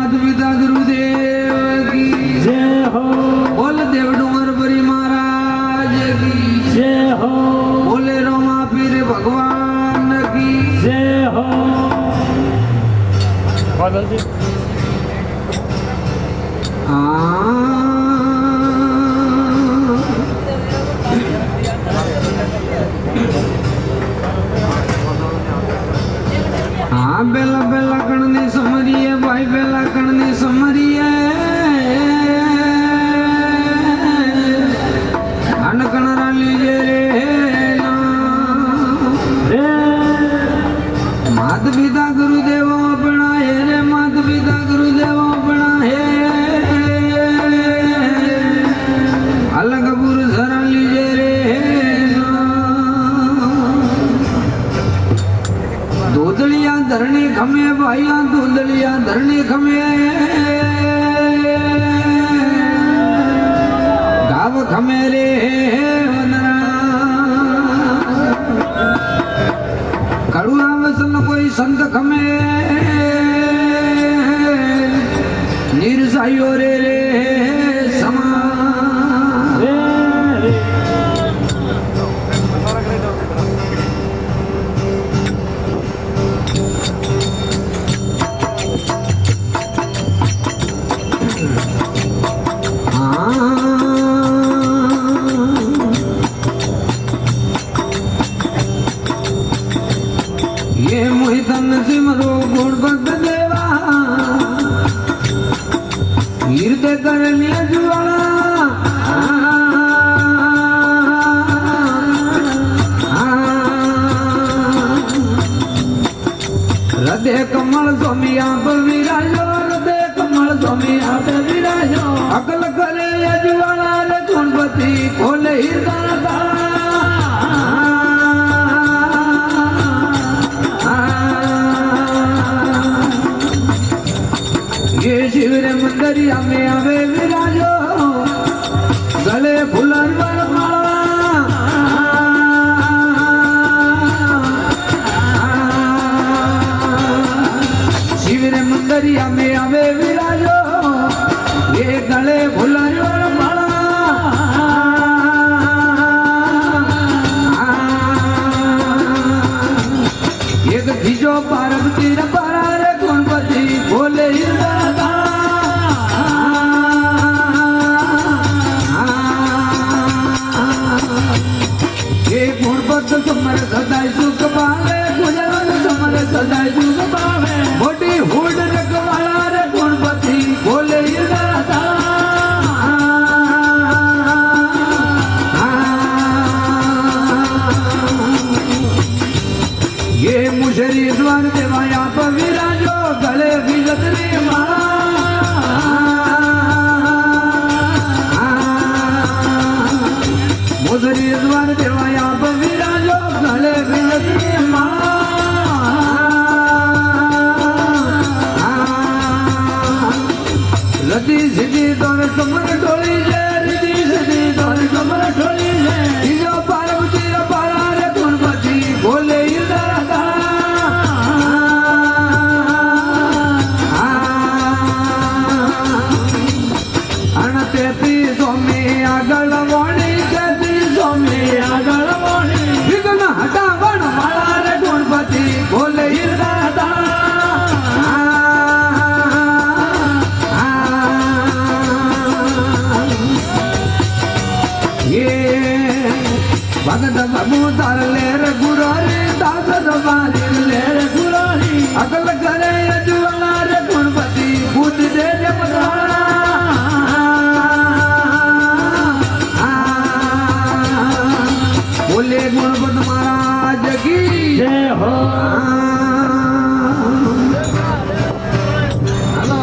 माता पिता गुरुदेव की जय हो। बोल देव डूंगर बरी महाराज की जय हो। बोले रोमा पीर भगवान की जय हो। बादल जी हाँ बेला बेला कणनी समरी है भाई बेला कणनी समरी है अनकण लीजे रे ना मात पिता गुरुदेव अपना है रे मात पिता गुरुदेव अपना है अलग पुर शरण लीजे रे दूधलिया धरणी खमे भाइया दूधलिया धरणी खमे गाव खमे रे कड़ुआ वसन कोई संत खमे निर्सायो रे रे समा ये मोहितन सिमरो गुण भक्त देवा कीर्ते कर लिया जुआला हृदय कमल स्वामी आप विराजो हृदय कमल स्वामी आप विराजो अकल करे जुआला रे गुणपति खोले हृदय ताला ये शिविर मंदिरिया में आवे विराजो गले फुलन पर माला शिविर मंदिरिया में आवे विराजो ये गले फुलन पर माला एक खींचो पार्वती रे पारा रे गणपति बोले समर सदाई सुख पावे गुजरन समर सदाई सुख पावे मोटी हुड रखवाला रे गणपति बोले दाता ये मुशरी स्वर देवाया पर विराजो गले विजतरी माला मुशरी स्वर देवाया पर विराजो गले विजतरी माला रति सिद्धि तोर कमर ढोली जे रिद्धि सिद्धि तोर कमर ढोली जे इजो पार्वती रे पारा रे गणपति बोले दाता अणतेती स्वामी आगल वाणी तेती स्वामी आगल वाणी विघ्न हटावण वाला रे गणपति बोले दाता भगत बबूतर लेर गुरारी दादर बारी लेर गुरारी अकल करे अजवाला रे गणपति बुद्धि दे जपताला बोले गणपत महाराज की जय हो। हेलो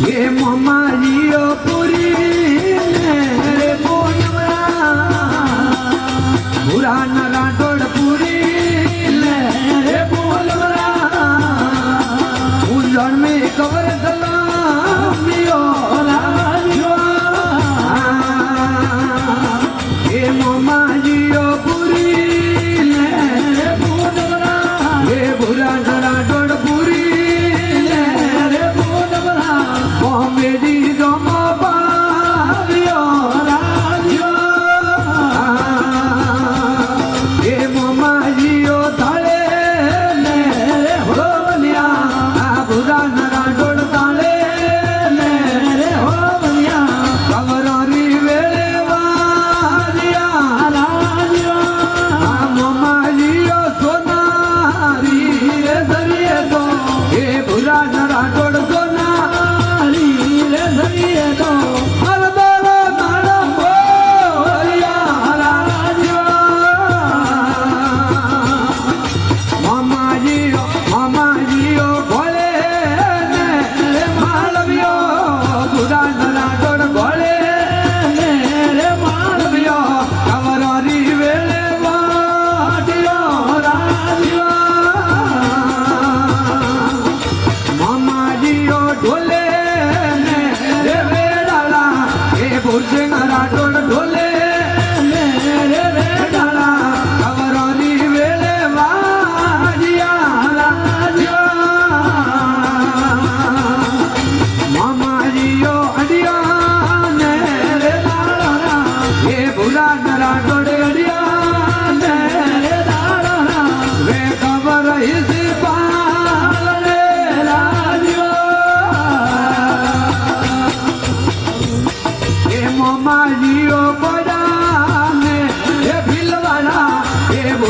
ये मोहम्मद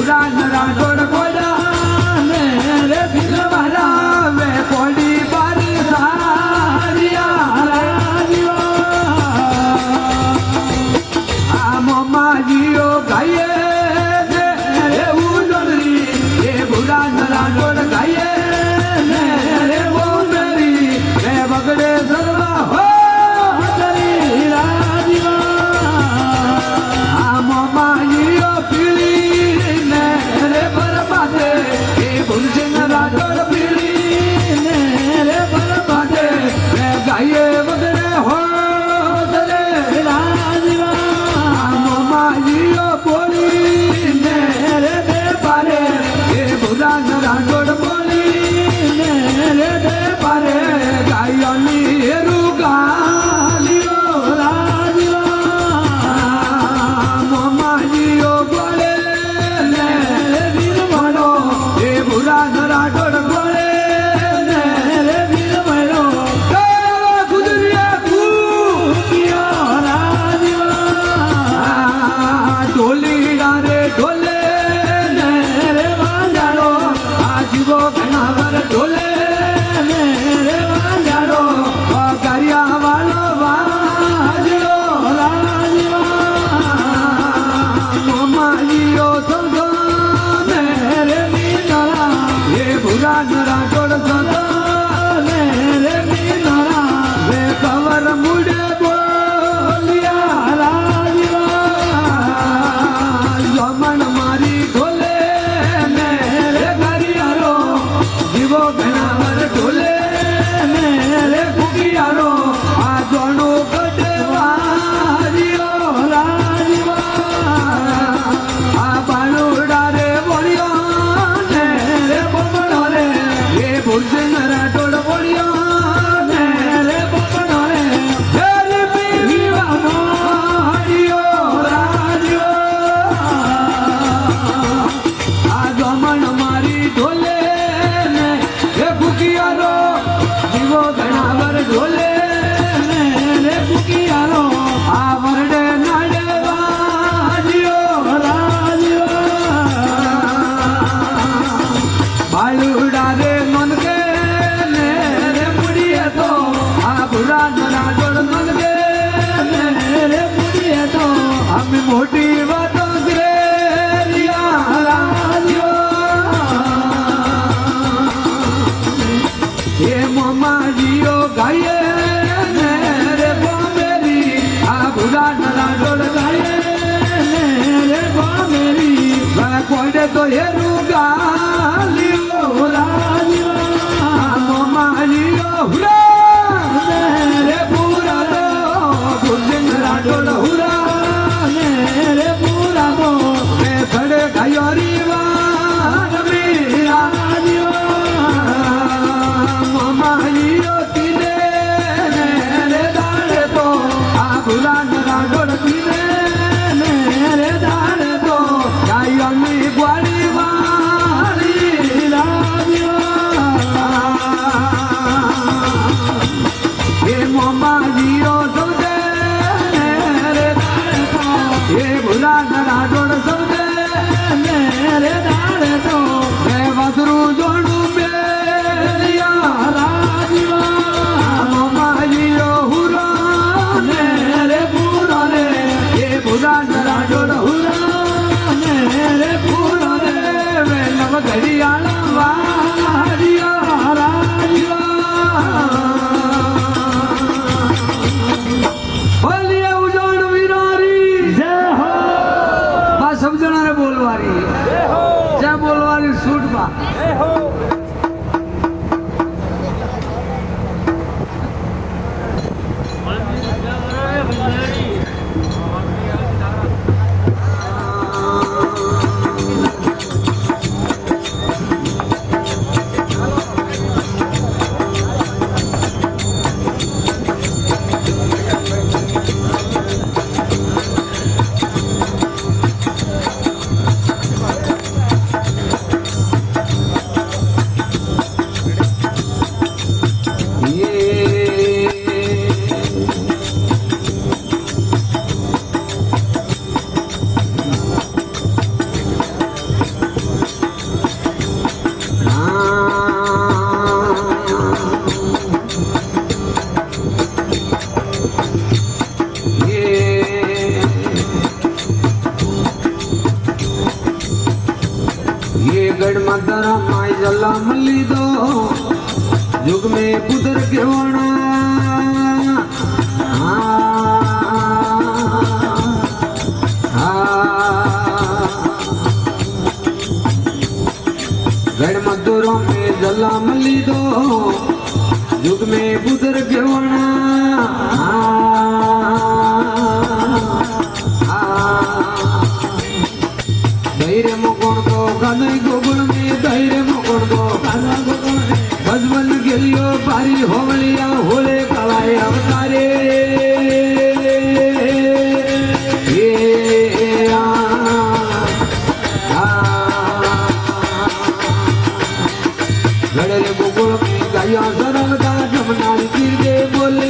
ભુરા નરા જોડ કોડા ને રે ભીલવાલા વે કોડી બારી સારિયા આ મોમાજીઓ ગાયે રે ઉજળી એ ભુરા નરા જોડ ગાયે ને રે બોલરી રે બગડે સર્વા હો મોટી વાતો એ મમાજીઓ ગાયે રે બોમેરી આ ભુરા નરા જોડ ગાયે રે બોમેરી કોઈને તો હેરું ગાલ્યો રાજીઓ મમાજીઓ હુરા રે પૂરા તો ભુજન રાઠોડ હુરા રે પૂરા તો રે ખડે ગાયોરી વાર મીરા મમાજીઓ તીને રે દાડે તો આ ભુરા નરા જોડ તીને રે દાડે તો ગાયોની ગ્વાડી વાળી રાજીઓ એ મમાજીઓ સૌદે રે દાડે તો એ ભુરા નરા જોડ સૌદે રે દાડે તો એ વસરું જોડું બેરિયા રાજીઓ મમાજીઓ હુરા રે પૂરા રે એ ભુરા નરા જોડ હુરા રે પૂરા રે વે નવ ઘડિયાળ વારિયા રાજીઓ બોલીએ ઉજણ વિરારી જય હો બા સમજણારે બોલવાની જય હો જ્યાં બોલવાની છૂટમાં જય હો ये गढ़ मातारा माई जला मल्ली दो युग में पुत्र केवणा गढ़ मधुरों में जला मल्ली दो युग में पुत्र केवणा धैर्य मुकुण दो कानई गोगुण में धैर्य मुकुण दो काना गोगुण बजबन गेलियो पारी होवलिया होले कलाए अवतारे गड़े गोगुण में गाया सरवदा जमनारी तीर दे बोले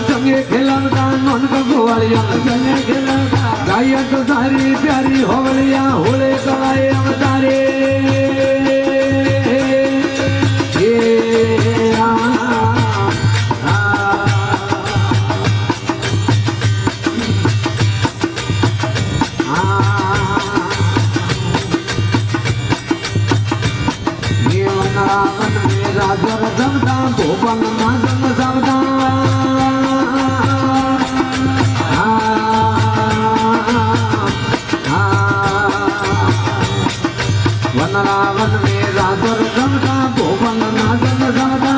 संगे खेलता मन का गोवालिया संगे खेलता गाया तो सारी प्यारी होवलिया होले कलाए अवतारे राजर जमदा भोपन माजम जमदा वनरावन में राजर जमदा भोपन माजम जमदा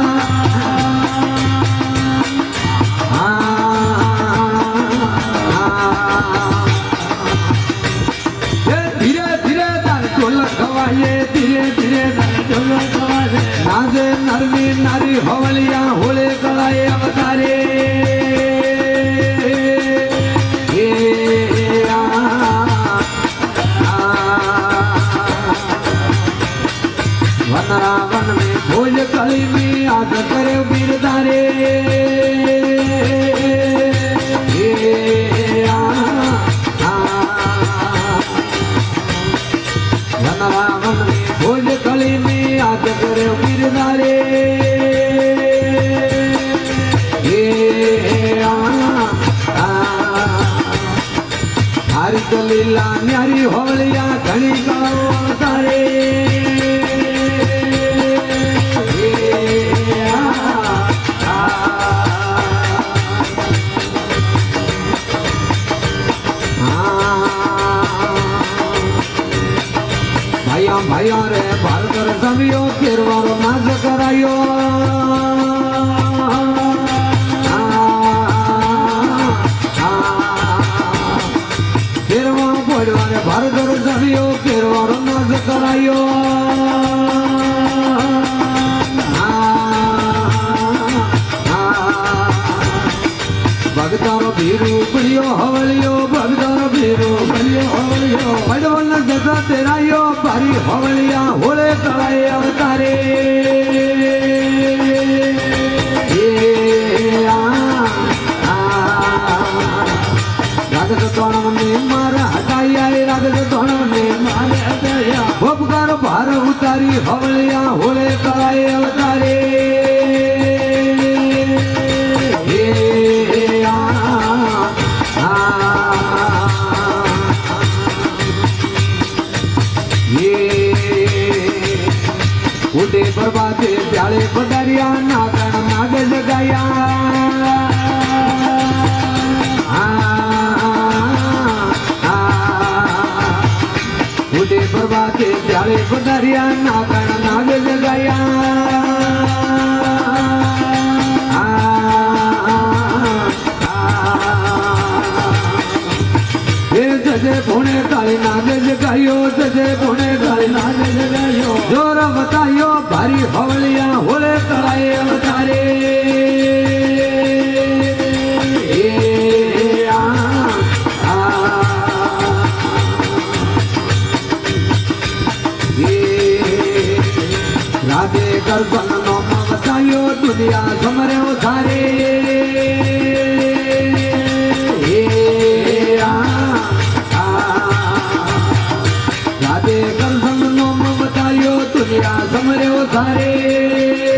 धीरे धीरे तार ढोलक गवाए धीरे धीरे तार ढोलक गवाए नाजे नरमी नारी होवलिया होले कलाए अवतारे वनरावन में भोज कली में आज करे वीरधारे वनरावन में भोज कली में आज करे वीरधारे हरि दलीला न्यारी होवलिया घनी कलो अवतारे भाइयों रे भारत समियो केरवारो नाच करायो केरवा बोलवा रे भारत समियो केरवारो नाच करायो भगतारो भीरू बलियो हवलियो भगतारो भीरू बलियो हवलियो पडवल जैसा तेरायो भारी हवलिया होले कलाए अवतारे रागस तोणम ने मारा हटाया रागस तोणम ने मारे हटाया भोपकारो भार उतारी हवलिया होले कलाए अवतारे उठे बर्बादे प्याले पधारिया नागण नाग जगाया उठे बर्बादे प्याले पधारिया नागण नाग जगाया जजे पुणे काली नाग जगायो जजे पुणे काली नाग जगायो जोर बतायो भारी हवलिया होले कलाए अवतारे राधे कर बन नोम बतायो दुनिया समरे उधारे राधे कर संग नोम बतायो दुनिया समरे उधारे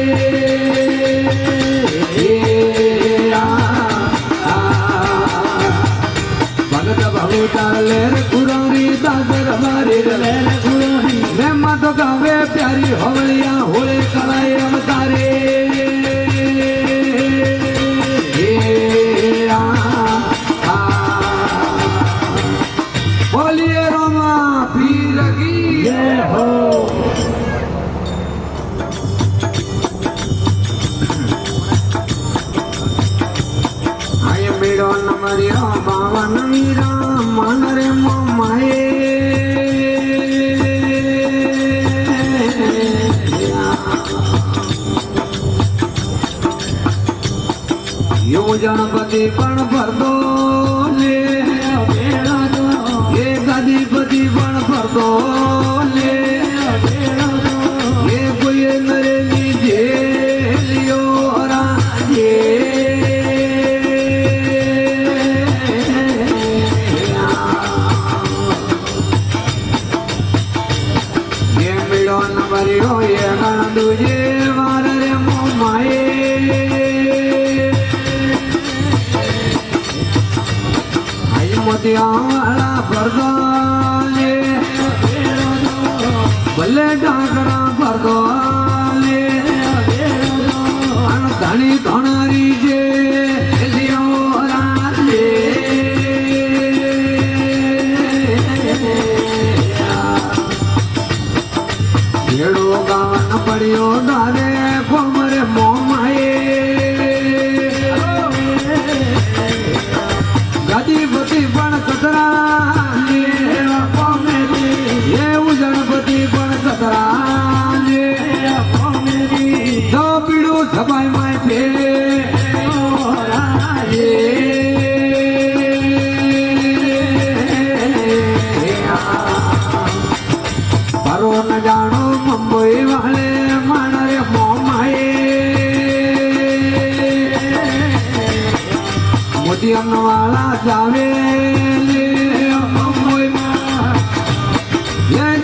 ચાલે રે કુરારી દાદર મારી રે મેમાં તો ગાવે પ્યારી હવળિયા હોળે કળાએ અવતારે બોલીએ રામા પીર કી જય હો આય મેળો નમર્યો બાવન વીરા મન રે માએ યો ગણપતિ પણ ભરતો લે એ ગદીપતિ પણ ભરતો લે એ કોઈ નરેની જેલિયો રાજે એ મેળો નમર્યો એ ગણ દુજે વાર રે મોમાએ મોતિયાવાળા ભરદોલે ભલે ડાકરા ભરદોલે ધણી ધણારી જે રાજે ભેડો ગાવન પડ્યો દારે કોમરે મોમાએ ગદીપતિ પણ કતરા એવું ગણપતિ પણ કતરા તો પીડું સભાઈ માં ફે પરો ન જાણો મુંબઈ વાલે માણરે મોમાએ મોતિયમ વાળા જાવે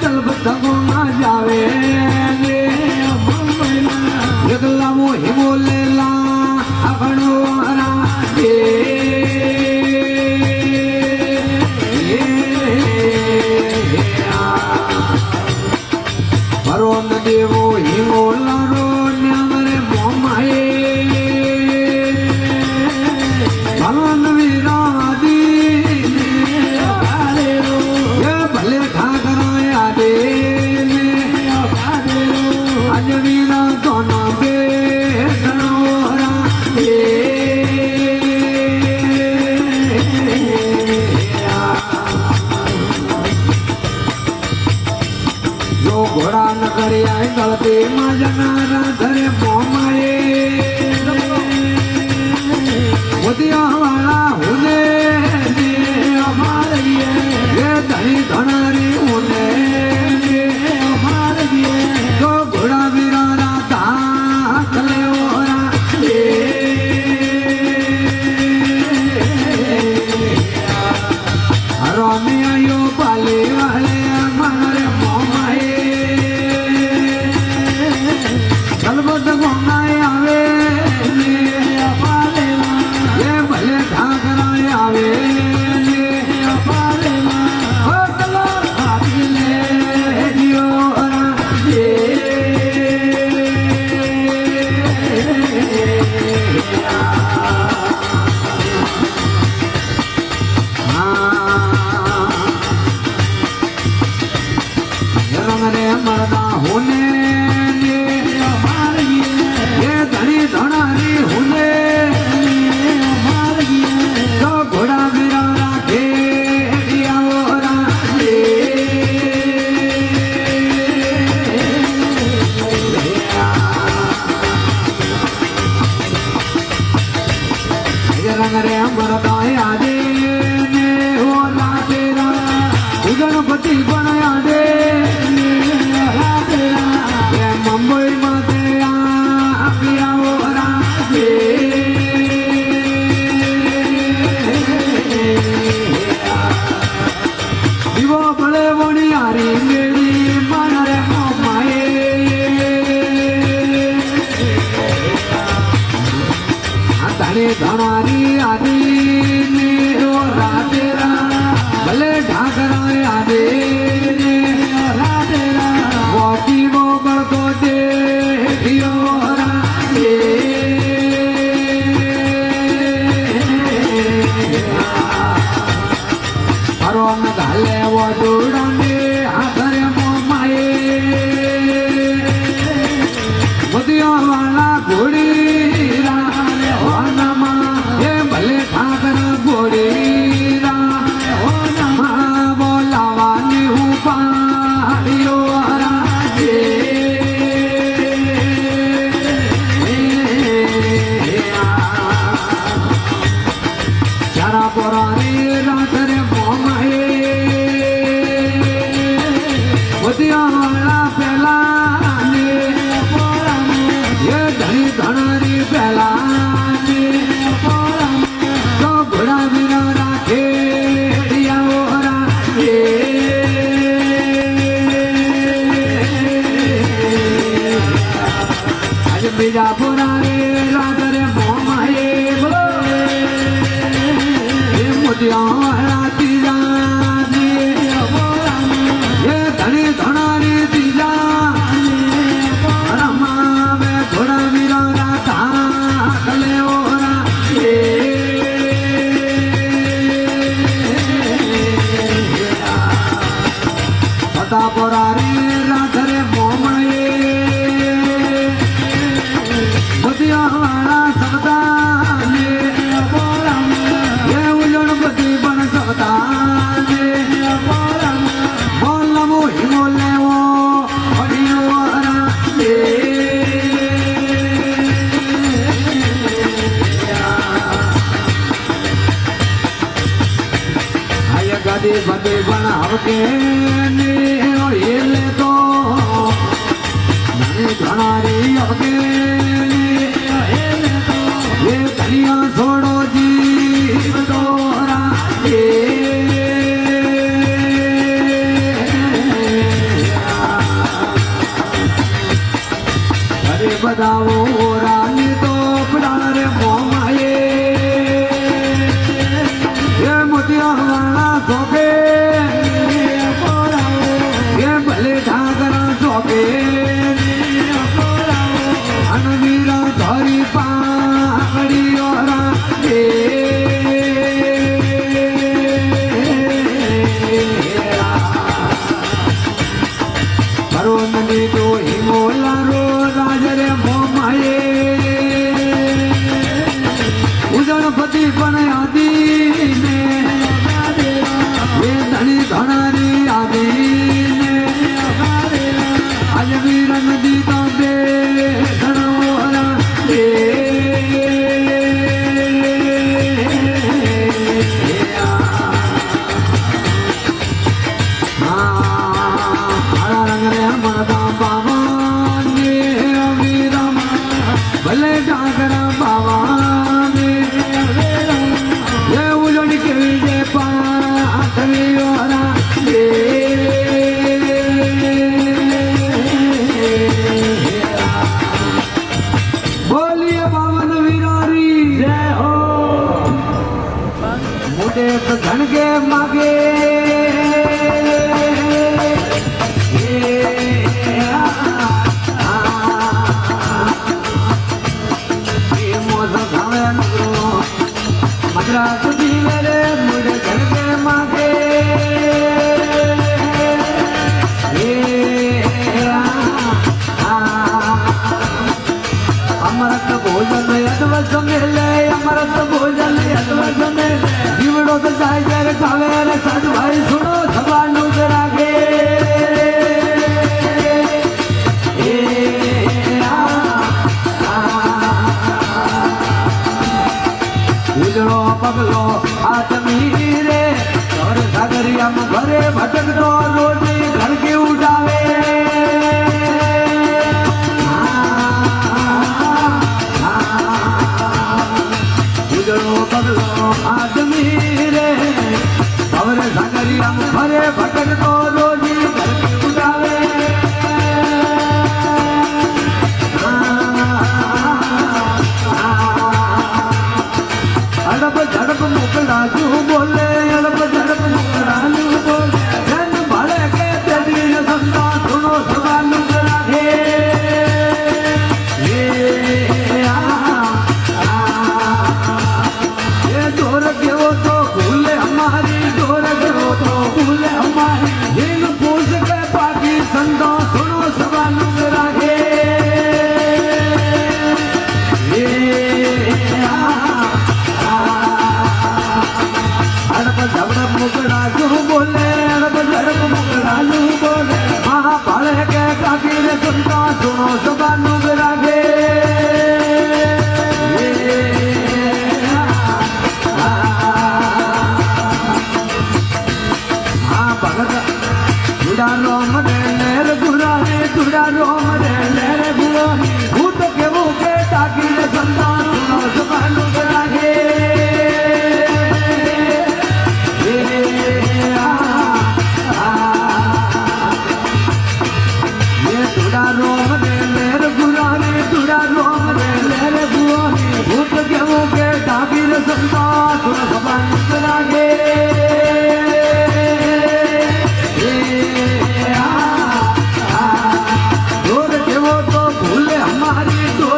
તલબત ના જાવે એકલા મોહી બોલેલા આપણો રાજે પરો ન દેવો હિંગોલાનો ન્યામરે મોમાએ ભગવાન વિરાદી ભલે ઠાકરા યાદે આજ વિના તો ના બે જો ઘોડા ન કર્યા ગળતી માં જનારા ધરે મોમાએ મોતિયાવાળા હુને એ ધણી ધણારી હુને તો ઘોડા વિરારા દાખલે ઓરા રોમિયો પાલે વાલે મનરે મોમાએ ગલબત ગોમાએ આવે ભલે ઠાકરા આવે મરદા હોને એ ધણી ધણારી હોને તો ઘોડા વિરા રાખે રંગ રે મરદા યાદે ગણપતિ પણ યાદે મુંબઈ માં રાજે દીવો ભલે વણિયારી મેળી મારે મોમાએ ધણે ધણારી આદિ રાતે ભલે મોતિયાવાળા ઘોડીરા હોનામાં એ ભલે ઠાકર ઘોડીરા હોનામાં બોલાવાની હું પાડ્યો રાજે ચારા પોરારી રાત્રે મોમાએ મોતિયાવાળા પેલા ને એ ધણી ધણારી પેલા ને તો ઘોડા વિના રાખે આજે બીજા પોરારે રાત્રે મોમાએ બોલો મોતિયાવાળા તીજા ને એ ધણી ધણારી તીજા રમાવે ઘોડા વીરા રાધા કલે ઓરા પતા પોરારી રાધરે મોમળે મોતિયાવાળા સબદાને એ ઉલણ બધી પણ સબદાને બોલમો હિમો લેવો હરિયો આય ગાડી બધી પણ હવકે ને એટલે તો મને ઘણારી હવકે એ કલિયા છોડો જીવ દોરા અરે બધાઓ રાની તો પડા રે મોમાએ એ મોતિયાવાળા શોકે એ ભલે ઠાકરા શોકે અનવીરા ધરી પાકડીઓ રાતે કરોનની તો હિમોલારો રાજરે મોમાએ ઉજણપતિ પણ આદીને એ ધણી ધણારી આદીને અજવીર નદી તો બે ધણોરા ભલે ડાગરા બાવાને એ ઉલણ કેવી જે પાથરીઓ બોલીએ બાવન વીરારી જય હો મોટે ધણકે માગે મદ્રાસ જીવે મુડ ધણકે માગે અમરત ભોજન અદવસ મેલે અમરત ભોજન અદવસ મેલે જીવડો તો જાય ત્યારે ખાવે રે સાધુ ભાઈ સુનો સવારનું જ રાખે ઉજળો પગલો આદમી રે ઘર સાગરિયામાં ઘરે ભટકતો રોજી ધડકી ઉડાવે ઉજળો પગલો આદમી રે ઘર સાગરિયામાં ઘરે ભટકતો રોજી ધડકી ઉડાવે અડપ ઝડપ મોકલાજુ બોલે અડપ ઝડપ મોકલાજુ બોલે જન ભલે કે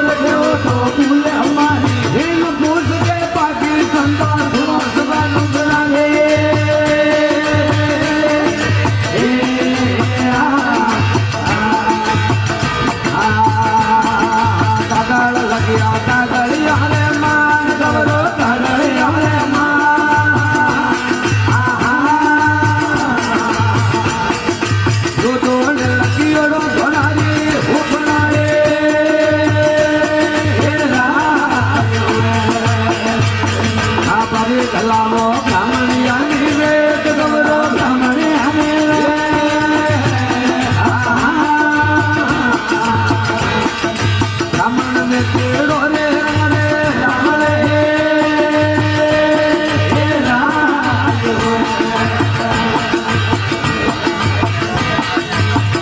बैठे हो तो फूले हमारी हिल पूछ के पाकी संता सुबह सुबह नुकरा गे कागड़ लगिया कागड़िया रे मान गवरो कागड़िया रे मान जो तोड़ लगियो रो धोनारी उपनारे आपरे कलामो ब्राह्मणिया निवेद गवरो ब्राह्मणिया ब्राह्मण में तेरो रे रे राम रे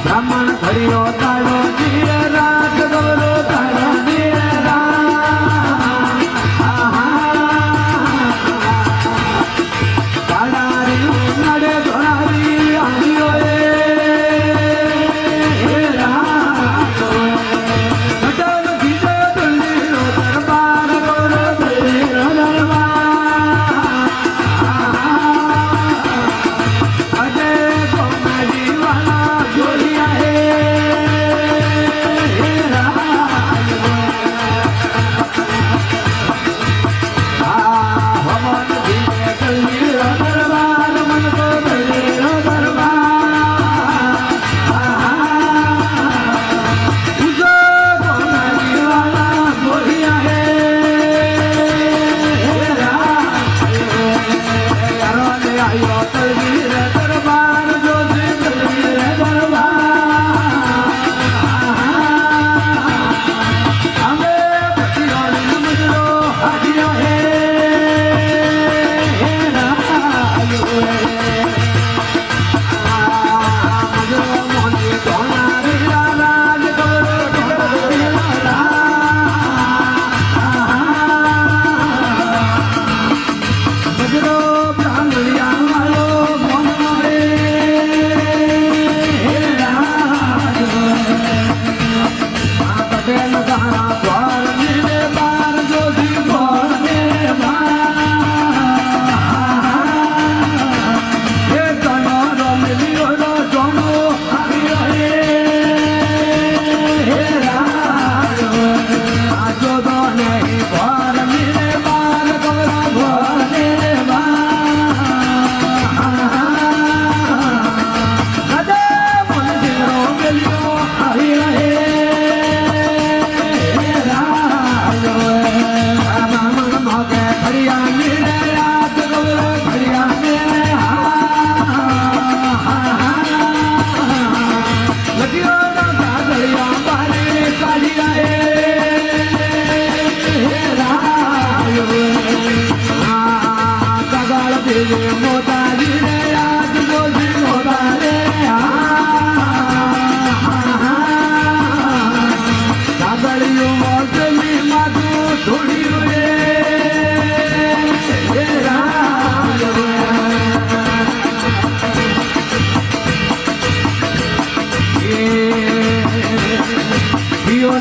ब्राह्मण खड़ियो ताड़ो दिए रात गवरो ताड़ो दिए ताड़ारी नड़े धोनारी आलियो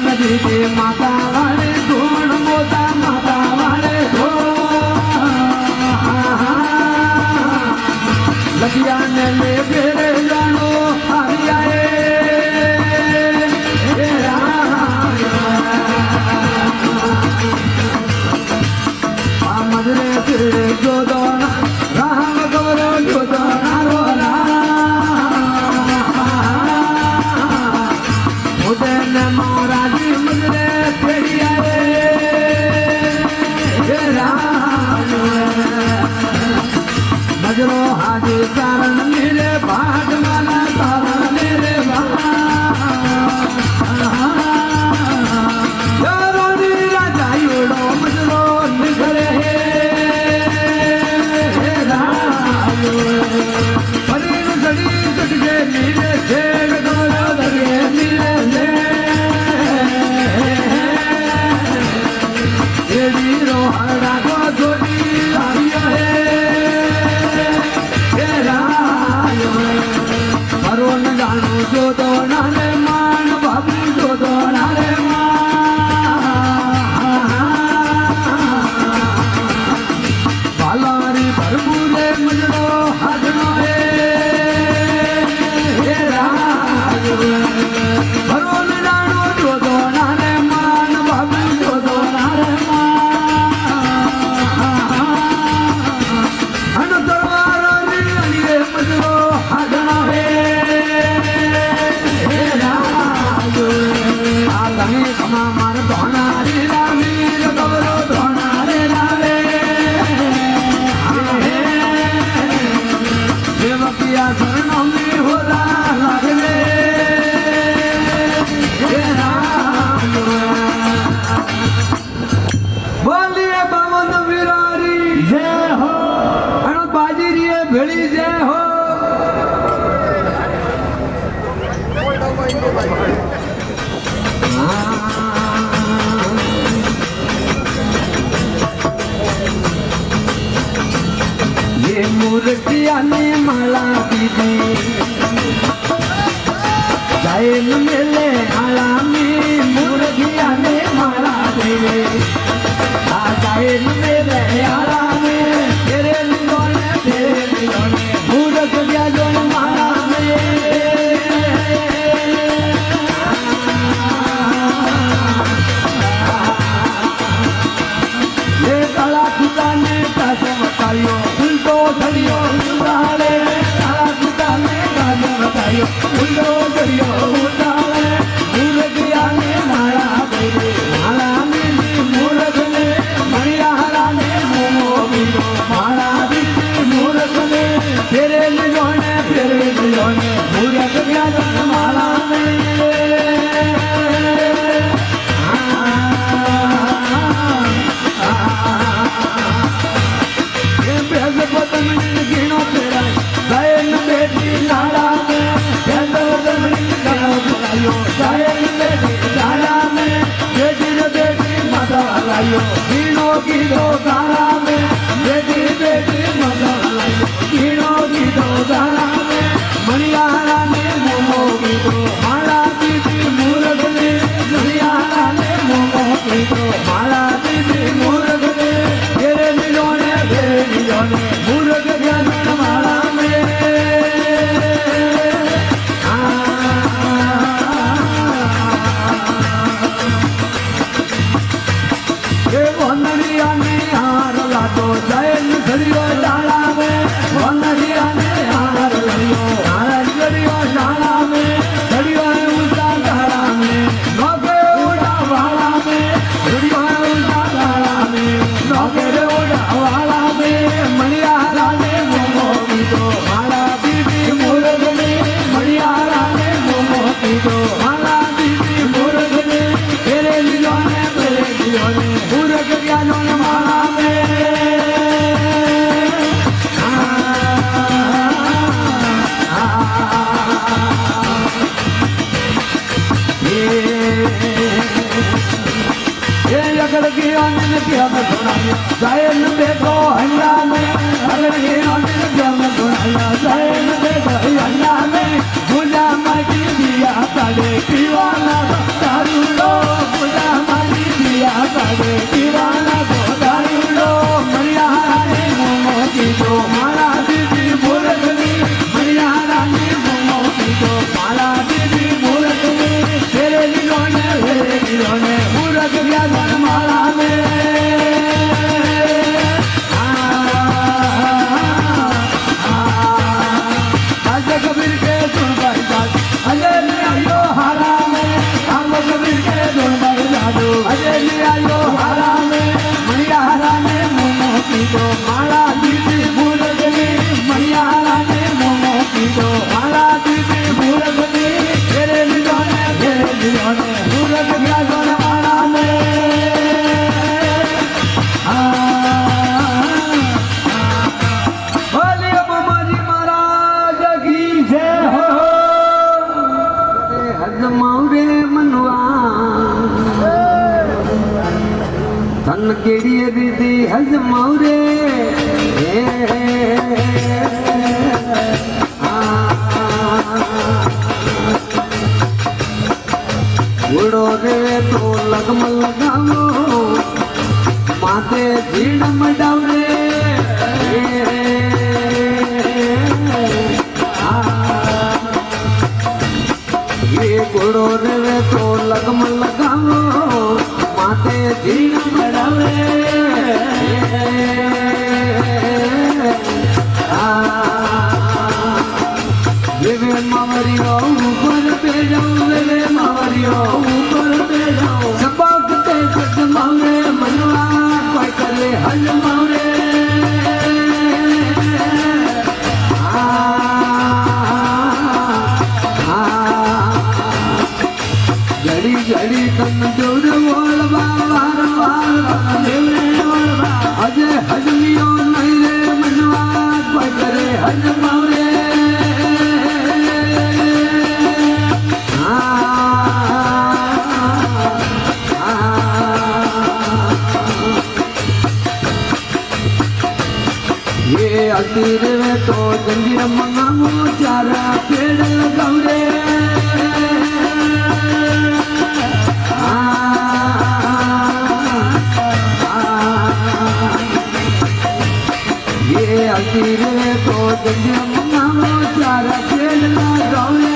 नदी के माता वाले धोण मोता माता वाले धो लगिया ने ले फेरे जानो हरियाए मजरे फिर जो दोना राम गौरो जो दोना रोला उदयन महाराजी मजरे फेरियाए मजरो हाजी कारण मेरे भाग माला कारण मेरे यारोनी राजा योड़ो मजरो निखरे परीन सड़ी कटके नीले छेड़ गोरो दरिए नीले से एड़ी रोहड़ा को छोटी आइयो है મૂર્ખિયાને માળા દીધી જાય મેલે આળામી મૂર્ખિયાને માળા દેવે આ જાય મેલે આળામે તેરે લીલોને મૂર્ખ વ્યાજોને માળા મે કાળા કુતાને કાસે વટાયો ઉલટો ધર્યો ઉડાડે કાળા કુતાને કાસે વટાયો ઉલટો ધર્યો ઉડાડે મૂર્ખિયાને માળા દેવે માળા મેલી મૂર્ખને મણિયારાને મોમો બીજો માળા દીધી મૂર્ખને ફેરે લીધોને મૂર્ખ વ્યાજોને માળા મે ગીણો ફેરાય ગાયન બેટી નાળા મે ગાયન બેટી નાળા મે બેટી માતા લાયો ગીણો કીધો ગાળા મે બેટી માતા લાયો ગીણો કીધો ગાળા મે મણિયારાને મોમો કીધો માળા દીધી મૂર્ખને મણિયારાને મોમો કીધો માળા દીધી મૂર્ખને ફેરે લીલોને મૂર્ખ જ્ઞાન માળા મે એ વનરિયાને હાર લાતો જૈન ઘડિયો ડાળા મે વનરિયાને હાર લડ્યો હાર ઘડિયો ડાળા મે ઘડિયો ઉડા ડાળા મે નોકે ઉડા વાળા મે ઘડિયો ઉડા ડાળા મે નોકે ઉડા વાળા મે મણિયારાને મોમો કીધો માળા દીધી મૂર્ખને મણિયારાને મોમો કીધો માળા દીધી મૂર્ખને ફેરે લીધોને મૂર્ખ વ્યાજોને માળા મે अगर गिरा ने क्या मैं सुनाया गायन देखो हल्ला में अगर गिरा ने क्या मैं सुनाया गायन देखो हल्ला में बुझा माटी दिया काले दीवाना दारू लो बुझा माटी दिया काले दीवाना दारू लो मरियारा ने मोमो की जो माला दीदी मूर्खनी मरियारा ने मोमो की जो माला दीदी मूर्खनी तेरे लीलोने मूर्ख व्याजन माला में कबीर के सुन भाई दादू अजय ने आयो हारा में हम कबीर के सुन भाई दादू अजय ने आयो हारा में मणियारा ने मोमो की दो माला दीदी मूर्खनी मणियारा ने मोमो की दो माला दीदी मूर्खनी तेरे लिलोने मूर्ख व्याजन माला में बोलिए बाबाजी महाराज की जय हो हजमाउरे मनवा धन केड़ी दीदी हजमाउरे उड़ो रे तो लगम लगावो माते झीड़ मडावरे ये घोड़ो रे तो लगम लगावो माते झीड़ मडावरे वे मावरियो ऊपर पे जाऊं वे मावरियो ऊपर पे जाऊं सबकते सज मावे मनवा कोई करे हज मावे घड़ी घड़ी तन जोड़ बोल बार बार देवरे बोल अजय हजमियो नहीं रे मनवा कोई करे हज मावे तीर वे तो जंजीर मंगामो चारा पेड़ लगाऊ रे ये तीर वे तो जंजीर मंगामो चारा पेड़ लगाऊ रे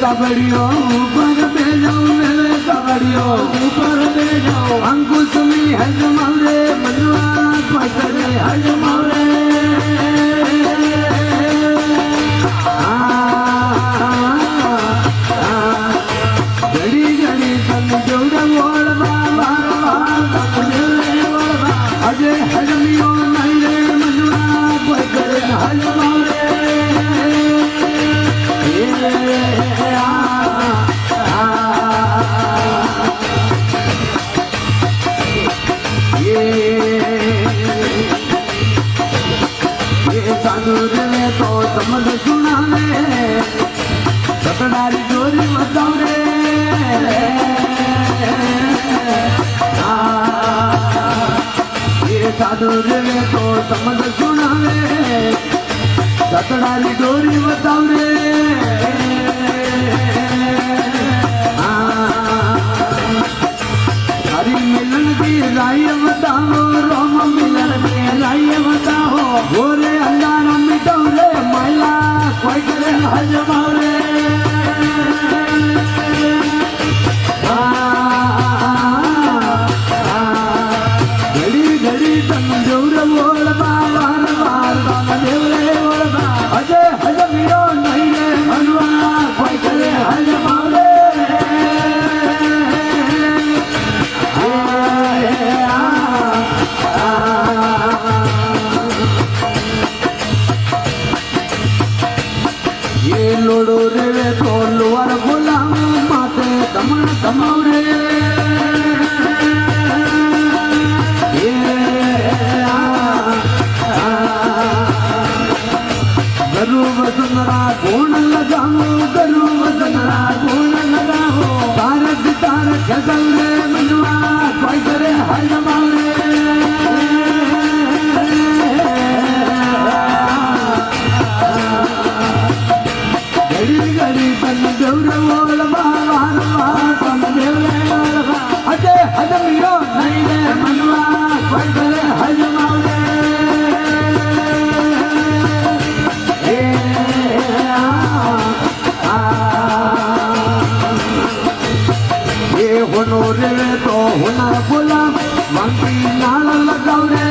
कबड़ियों ऊपर में जाओ मेरे कबड़ियों ऊपर में जाओ अंकुश में हजमारे मनवा पकड़े हजमारे घड़ी घड़ी तन जोड़ बोल बाबा अजय हजमियों नहीं रे मनवा पकड़े हजमारे तो समझ सुना रे सतनारी जोरी बताओ रे ये साधु रे तो समझ सुना रे सतनारी जोरी बताओ रे हरि मिलन की राय बताओ रोम मिलन की राय बताओ गोरे अंगारा मिटाओ रे मैला कोई करे हजमाओ रे घड़ी घड़ी तन जोर बोल बार बार देव रे बोल अजय हजमियो नहीं रे मनवा कोई करे हजमाओ रे लोडो रे तो लोअर गुलाम माते दमन दमाऊ रे गरु वसनरा गुण लगाओ गरु वसनरा गुण लगाओ तारक तारक गजल रे मनवा कोई करे हजमाओ रे घड़ी तन देवर बोल बार तन देवरे अजय हजमियो नहीं रे मनवा कोई करे हजमाओ रे ये होनो रे तो होना बोला मंगी नाल लगाओ रे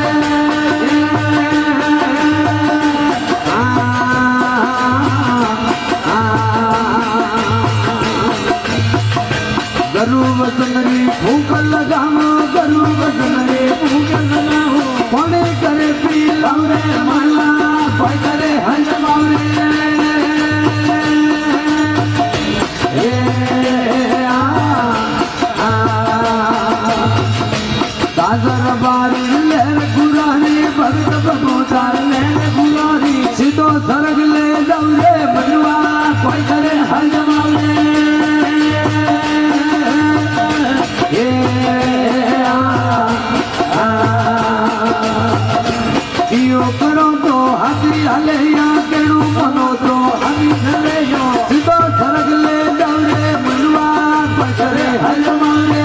गरु वसनरी भूख लगाओ गरु वसनरी भूख लगाओ कोने करे पी लाओ रे माला कोई करे हजमाओ रे दादर बारी लेर गुरारी भक्त बबूदार लेर गुरारी सीधो सरग ले जाओ रे मनवा कोई करे हजमाओ रे करो तो हाथी हले या केड़ू बनो तो हमी चले यो सीधो सरग ले जाओ रे मनवा पकड़े हजमारे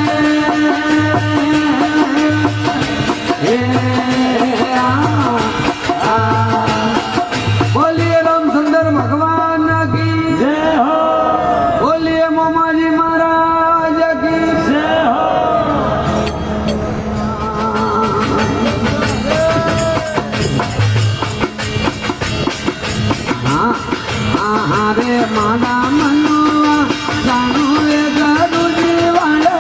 बोलिए रामचंद्र भगवान की जय हो बोलिए मोमाजी महाराज की जय हो रे मादा मनुआ जानू रे गरुजी वाले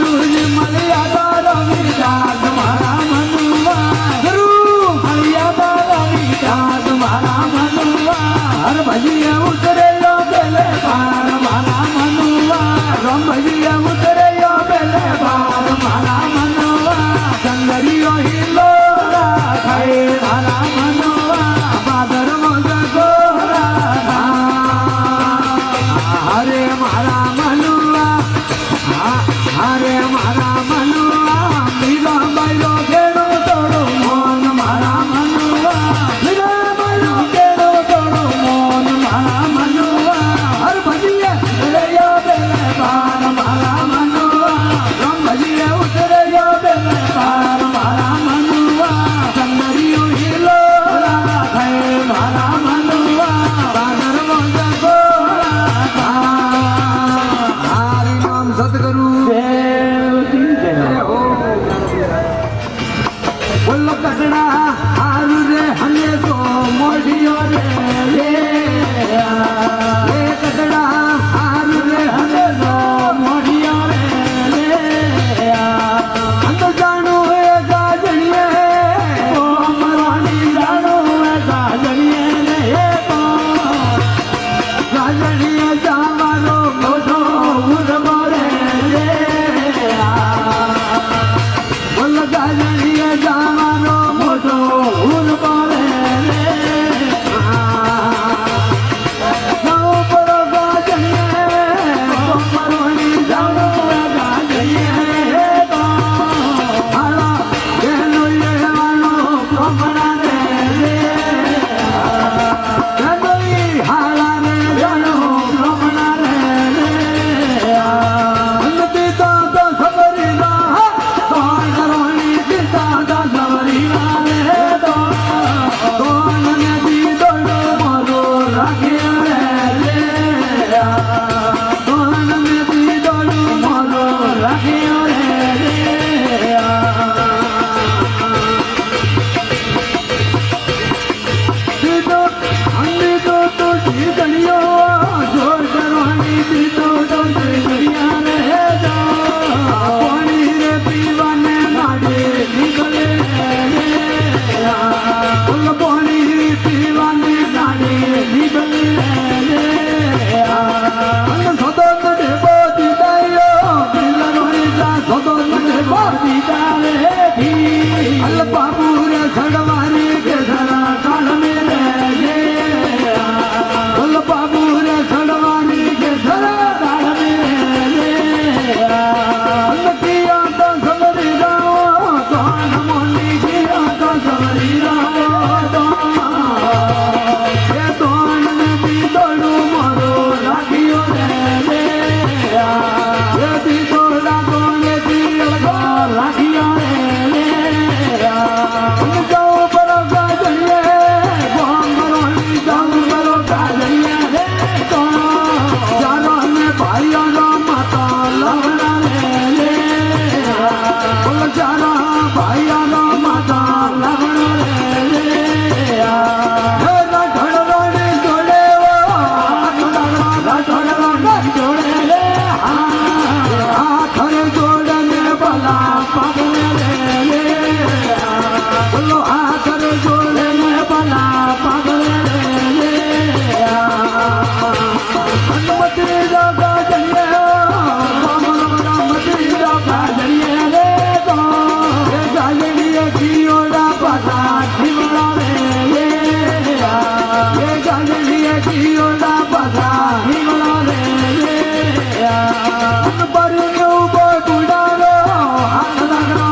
ગુરુજી મળ્યા તારા વિચાર મારા મનુવા ગુરુ મળ્યા તારા વિચાર મારા મનુવા હર ભજીએ ઉતરેલો પેલે પાર મારા મનુવા રમ ભજીએ ઉતરેલો પેલે પાર મારા મનુવા ચંદરીઓ હિલો ખાય મારા મનુવા બાદર મગ ગોરા હરે મારા મનુવા હરે મારા મનુવા મીરા બાઈરો ઘેરો તોડો મોન મારા મનુવા મીરા બાઈરો ઘેરો તોડો મોન મારા મનુવા હર ભજીએ ઉતર્યો બેલે પાર મારા મનુવા રમ ભજીએ ઉતર્યો બેલે પાર મારા મનુવા ચંદરીઓ હિલો થાય મારા મનુવા બાદર મોજ ગોળા હરિ નામ સદગુરુ બોલો કટડા હારુ રે હને તો મોઢિયો રે કટડા હારુ રે હને તો મોઢિયો રે અંત જાણું હે ગાજણીએ ઓ મરાણી જાણું હે ગાજણીએ રે તો ગાજણીએ જાવાનો મોઢો ઉરબો રે બોલ ગાજણીએ જાવાનો મોઢો ઉરબો રે જાઓ પડો ગાજણીએ મરાણી જાણું હે ગાજણીએ તો હાલા એનો એવાનો પ્રમાણ રે હાલા રે જાણો પ્રમાણ રે પિતા તો સબરી ના કોણ કરોણી પિતા તો સબરી ના રે તો કોણ ને દીદો મારો રાખ્યો રે કોણ ને દીદો મારો રાખ્યો રે દીદો અંધી તો જીતણિયો જોર કરવાની દીદો તો જીતણિયા રે જો પાણી રે પીવાને નાડે નીકળે બોલ પાણી પીવાને નાડે નીકળે સદો ડેબો દીદાયો દિલરોની જા સદો ડેબો દીદારે અલ બાબુ રે સડવાની કે સરા કાળ મેલે બોલ બાબુ રે સડવાની કે સરા કાળ મેલે કિયા તો સમરી જાઓ કોણ મોની કિયા તો સમરી જાઓ તો એ તોણ ને દીદોડું મારો રાખ્યો રે એ દીદોડા કોને દીડો રાખ્યો રે જાઓ પડો ગાજણીએ ગોમ મરોણી જાઉં પડો ગાજણીએ રે તો ચાલો ને ભાઈઓનો માતા લવણા રે બોલો ચાલો ભાઈઓનો માતા લવણા રે રાઠોડવાની જોડે રાઠોડવાની જોડે રે હાથરે જોડે ને ભલા પાગલે રે બોલો હાથરે જોડે ને ભલા પાગલે રે હનુમતી જોગા જઈએ હનુમતી જોગા જઈએ રે તો એ ગાજણીએ કિયોડા પાછા જીવડા રે એ ગાજણીએ કિયોડા પાછા જીવડા રે બરિયો ઉભો ગુડારો હાથ લાગરો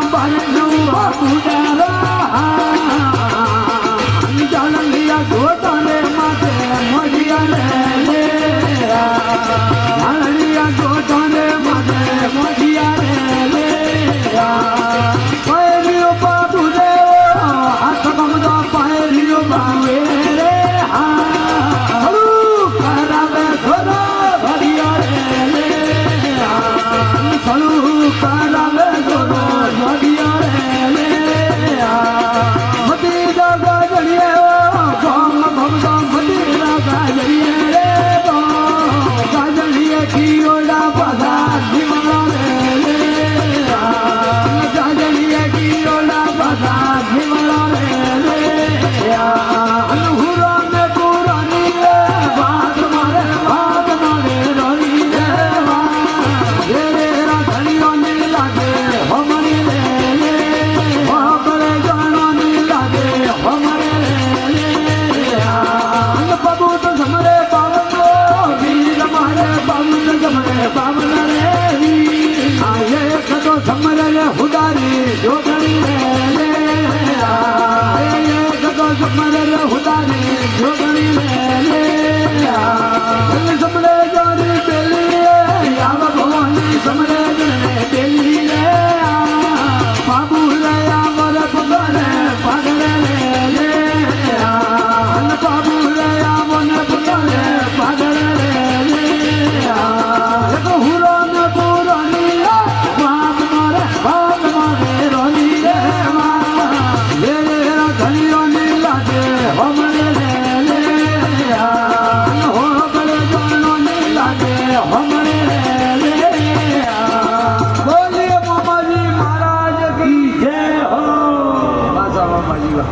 ભાજી વાહ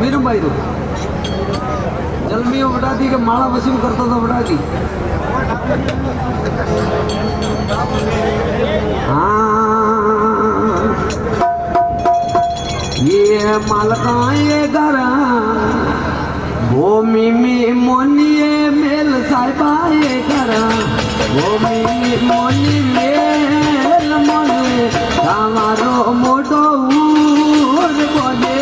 मीरू भाई जलमियों बढ़ा दी कि माला वसीम करता था बढ़ा दी हाँ ये मालका ये गरा भूमि में मोनिए मेल साहिबा ये गरा भूमि में मोनी मेल मोने हमारो मोटो ऊर बोले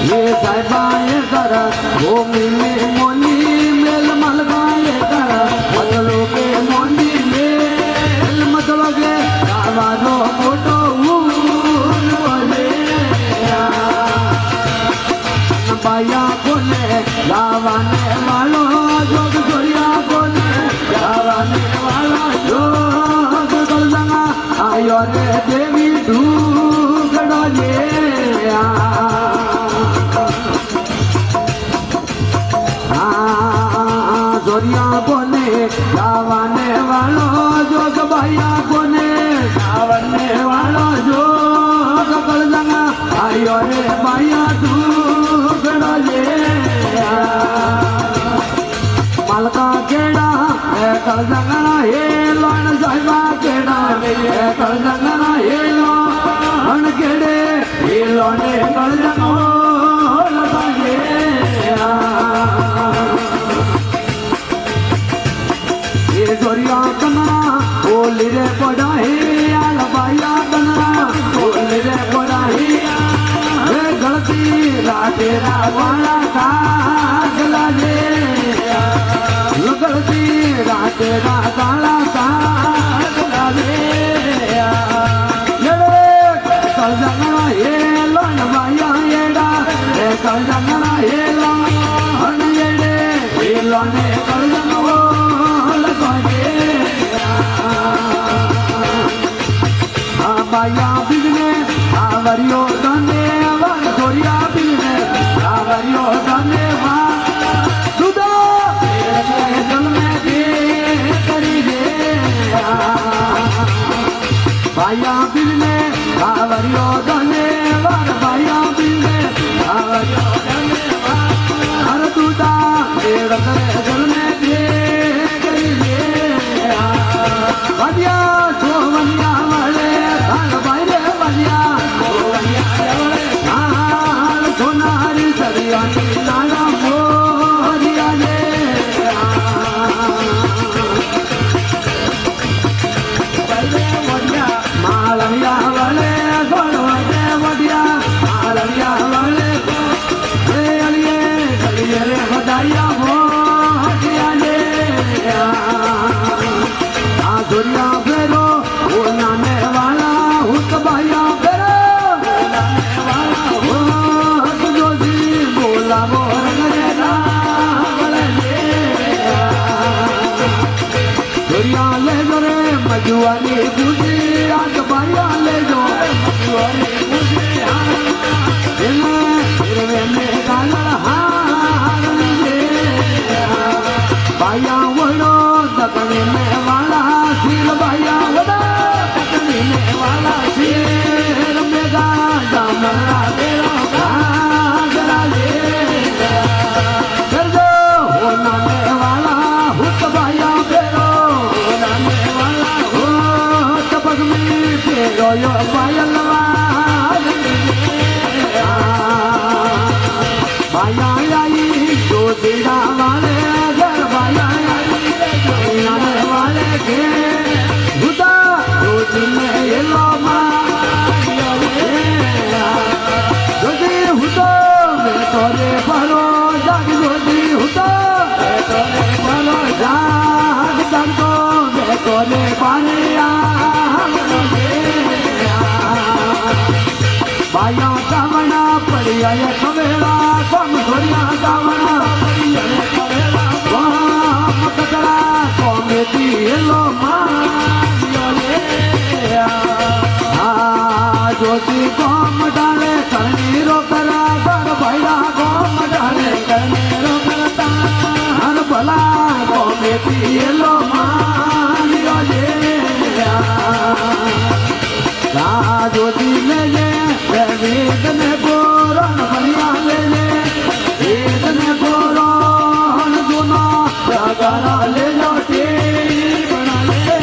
ये साहिबा ये गरा भूमि में मोनी मेल मालका ये गरा मतलब के मोनी मेल मतलब के हमारो मोटो ऊर बोले बाया बोले लावाने वालो जोग जोरिया बोले लावाने वाला जोग गलजंगा आयो रे देवी ढूंढो ले जोरिया बोले लावाने वालो जोग बाया बोले लावाने वालो जोग गलजंगा आयो रे बाया ढूंढो ले मालका केड़ा कल जंगना हे लोन साहिबा केड़ा कल जंगना हे लोन केड़े हे लोने कल जंगो लगाए ये जोरिया कना बोली रे पढ़ाई आल बाया कना बोली रे पढ़ाई गलती राते रावाला कागला दे गलती राते रावाला कागला दे कल जंगना ये लोन बाया येड़ा कल जंगना ये लोन येड़े ये लोने कल जंगो लगाए बाया बिजने आवरियो दने वन जोरिया बिजने आवरियो दने वा सुदा तेरे दिल में दे करी दे बाया बिजने आवरियो दने वन बाया बिजने आवरियो दने वा हर सुदा तेरे दिल में दे करी दे वदिया सो वदिया वाले धान बाइरे वदिया सोनारी सरिया नाना मोरिया ले मालविया वाले गोलवते वदिया मालविया वाले अलिए गलिए रे बदाइया मोरिया ले दुनिया फेरो वो नाने वाला हुत भाइया फेरो ले जो रे मजुआरी पूजी आज बाया ले जो मजुआरी पूजी में गाना हार ले बाया वड़ो दकने में वाला सिर बाया वड़ो दकने में वाला सिर में गाना मरा तेरा गाना ले कर दो वो नाने वाला हुत बाया फेरो नाने वाला हो तपक में फेरो यो बाया लवा बाया आई जो तेरा वाले घर बाया आई नाने वाले के हुदा जो दिन ये लो मारिया जो दे हुदा मैं तोरे परो जाग जो दे हुदा मैं तोरे परो जाग जाग तो मैं तोरे पानिया बाया कावना पड़िया ये कवेला कम धोरिया कावना पड़िया ये कवेला कम कचरा कमेटी लो मारिया ले ज्योति कम डाले करनी रो करा कर भैया कम डाले करनी रो करता हर भला कमेटी लो मारिया ले बना ले लोटी बना ले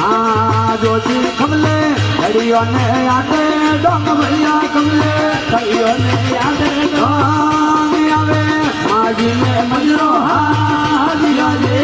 हाँ जोजी कमले हरियों ने आते डोंग भैया कमले हरियों ने आते डोंग आवे माजी ने मजरो हाजिया जे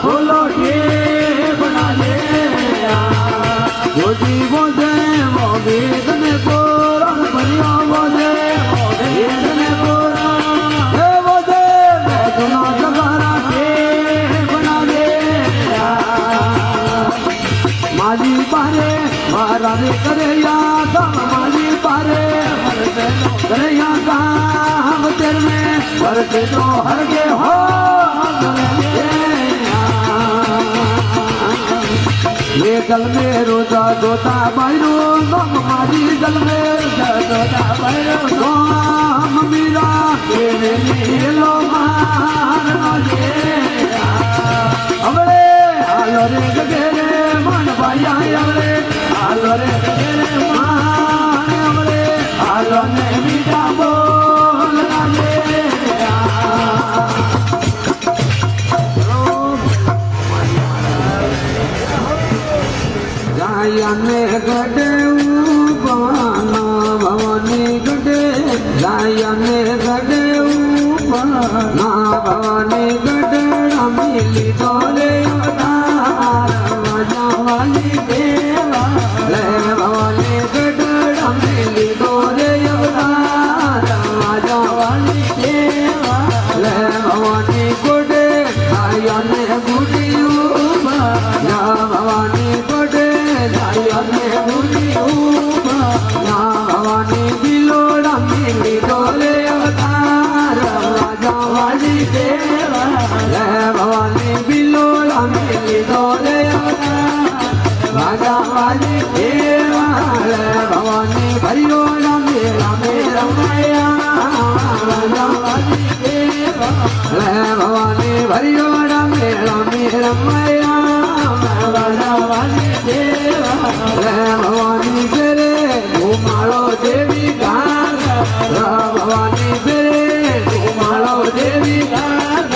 खोलो ये बना ले जोजी बोझे वो वेद में पुराण बनिया बोझे वेद में पुराण हे बोझे सुना सगारा के बना ले माली पारे महाराज करे या काम माली पारे करे या काम तेरे में करते तो हर के हो ये जल में रोजा दोता बायरो नम मारी जल में दोता बायरो नम मीरा तेरे नीलो मार आगे अबले आलो रे गगेरे मन भाया अबले आलो रे गगेरे मान अबले आलो ने मीठा बोल लागे जायने गडे उपाना भवानी गडे जायने गडे उपाना भवानी गडे मिली तोले अवतार राजा वाली देवा ले भवानी गडे मिली तोले अवतार राजा वाली देवा ले भवानी गडे जायने गुडी उपाना भवानी गडे जायने गुडी उपाना भवानी बिलोड़ा मिली तोले अवतार राजा वाली देवा ले भवानी बिलोड़ा मिली तोले अवतार राजा वाली देवा ले भवानी भरियोड़ा मेरा मेरा माया राजा वाली देवा ले भवानी भरियोड़ा मेरा मेरा माया राजा वाली देवा ले भवानी तेरे घुमाड़ो देवी गान भवानी तेरे घुमाड़ो देवी गान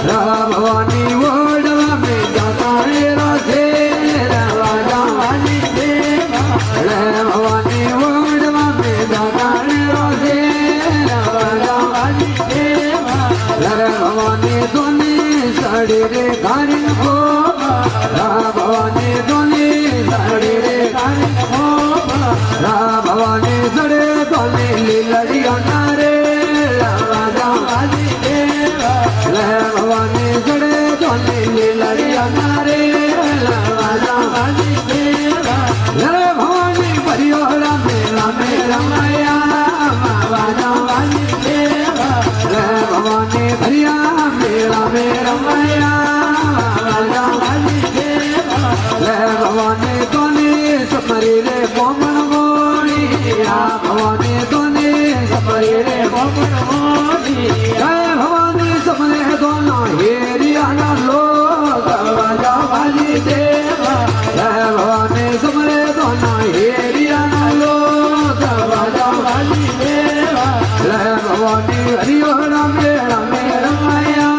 भवानी ओडवा में जाता है राधे राजा वाली देवा ले भवानी ओडवा में जाता है राधे राजा वाली देवा ले भवानी दोनी साड़ी रे गारी हो भवानी दोनी साड़ी रे गारी हो भवानी सड़े दोनी लीलड़िया नारे राजा वाली देवा ले भवानी सड़े दोनी लीलड़िया नारे राजा वाली देवा ले भवानी परियोड़ा मेरा मेरा माया राजा वाली देवा ले भवानी भरिया मेरा मेरा माया राजा वाली देवा ले भवानी दोनी समरी रे बोमन मोड़ी भवानी दोनी समरी रे बोमन मोड़ी जय भवानी समरे दोनों हेरिया ना लोग राजा वाली देवा जय भवानी समरे दोनों हेरिया ना लोग राजा वाली देवा जय भवानी हरियोड़ा मेरा मेरा माया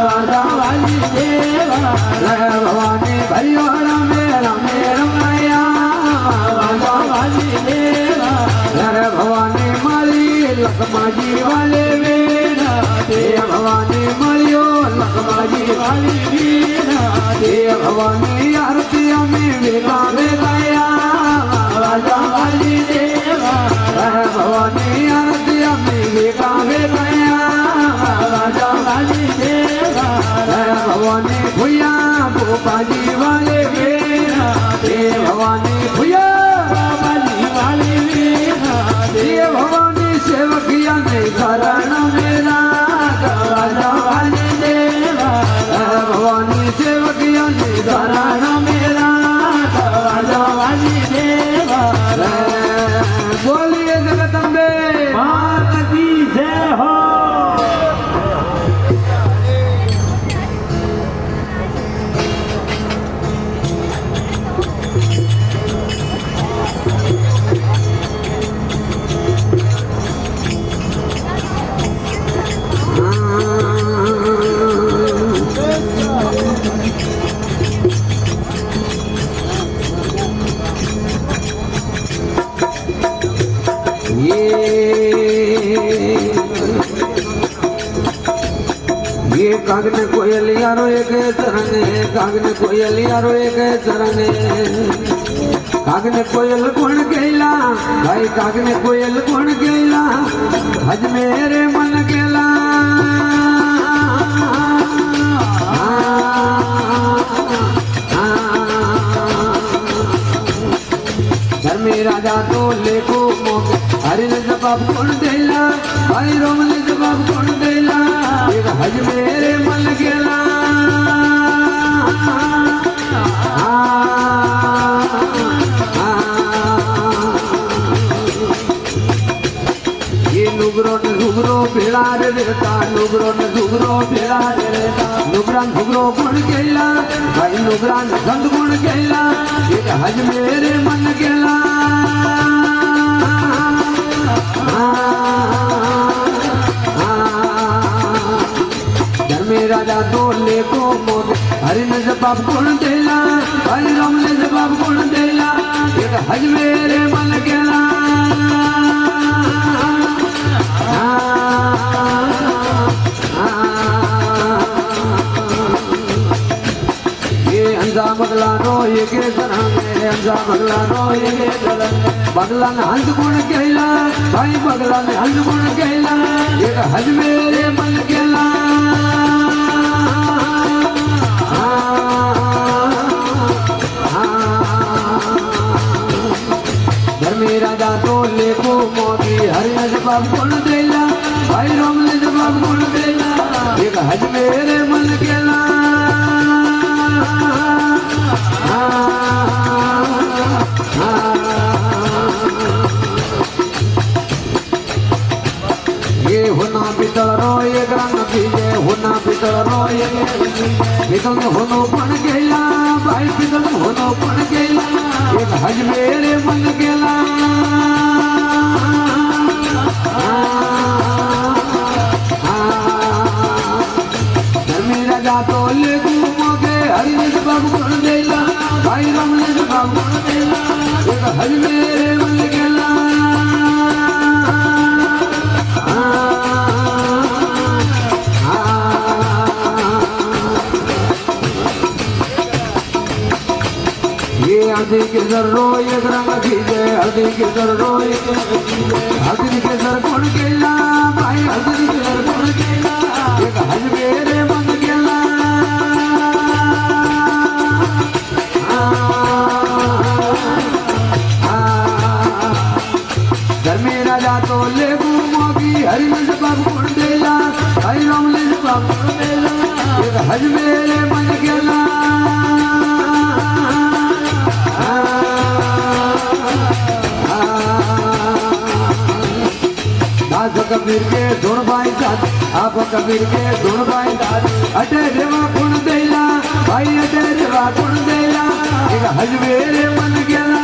राजा वाली देवा जय भवानी हरियोड़ा मेरा मेरा माया राजा वाली देवा जय भवानी माली लखमाजी वाले वीणा देव भवानी मलियो लखमाजी वाली वीणा देव भवानी आरतिया में वेला वेलाया राजा वाली देवा जय भवानी आरतिया में वेला वेलाया राजा वाली देवा जय भवानी भैया गोपाजी वाले वीणा देव भवानी भैया गोपाजी वाली वीणा देव भवानी सेवकिया ने शरण मेरा राजा वाली देवा भवानी सेवकिया ने વરણ મેરા જવાની દેવા બોલીએ જગદંબે માત કી જય હો ये कागने कोयलियारो एक चरने कागने कोयलियारो एक चरने कागने कोयल कोण गेला भाई कागने कोयल कोण गेला हज मेरे मन गेला धर्मी राजा तो लेको मोक हरि ने जवाब कोण देला भाई रोम ने जवाब कोण देला एक हज मेरे मन गेला ये नुगरो ने घुगरो भेड़ा रे रहता नुगरो ने घुगरो भेड़ा रे रहता नुगरान घुगरो कोण गेला भाई नुगरान गंद कोण गेला एक हज मेरे मन गेला धर्मी राजा तो लेको मोग हरि ने जवाब कोण देला हरि राम ने जवाब कोण देला एक हज मेरे मन गेला ये अंजा बगला नो ये के सरंगे अंजा बगला नो ये के सरंगे बगला ने हंस कोण गेला भाई बगला ने हंस कोण गेला एक हज मेरे मन गेला धर्मी राजा तो लेको मोगी हरि ने जवाब कोण देला भाई राम ने जवाब कोण देला एक हज मेरे मन गेला ये होना पितल रो एक रंग पीजे होना पितल रो एक पितल होनो पण गेला भाई पितल होनो पण गेला एक हज मेरे मन गेला धर्मी राजा तो ले मोगे हरि ने जवाब कोण देला भाई राम ने जवाब कोण देला एक हज मेरे मन गेला हल्दी के सर रो एक रंग खींचे हल्दी के सर रो हल्दी के सर कोण गेला भाई हल्दी के सर कोण गेला एक हज मेरे मन गेला धर्मी राजा तो ले मोगी हरि ने जवाब कोण देला हरि राम ने जवाब कोण देला एक हज मेरे मन गेला कबीर के धुन भाई दाद आप कबीर के धुन भाई दाद अटे रेवा कोण देला भाई अटे रेवा कोण देला एक हज मेरे मन गेला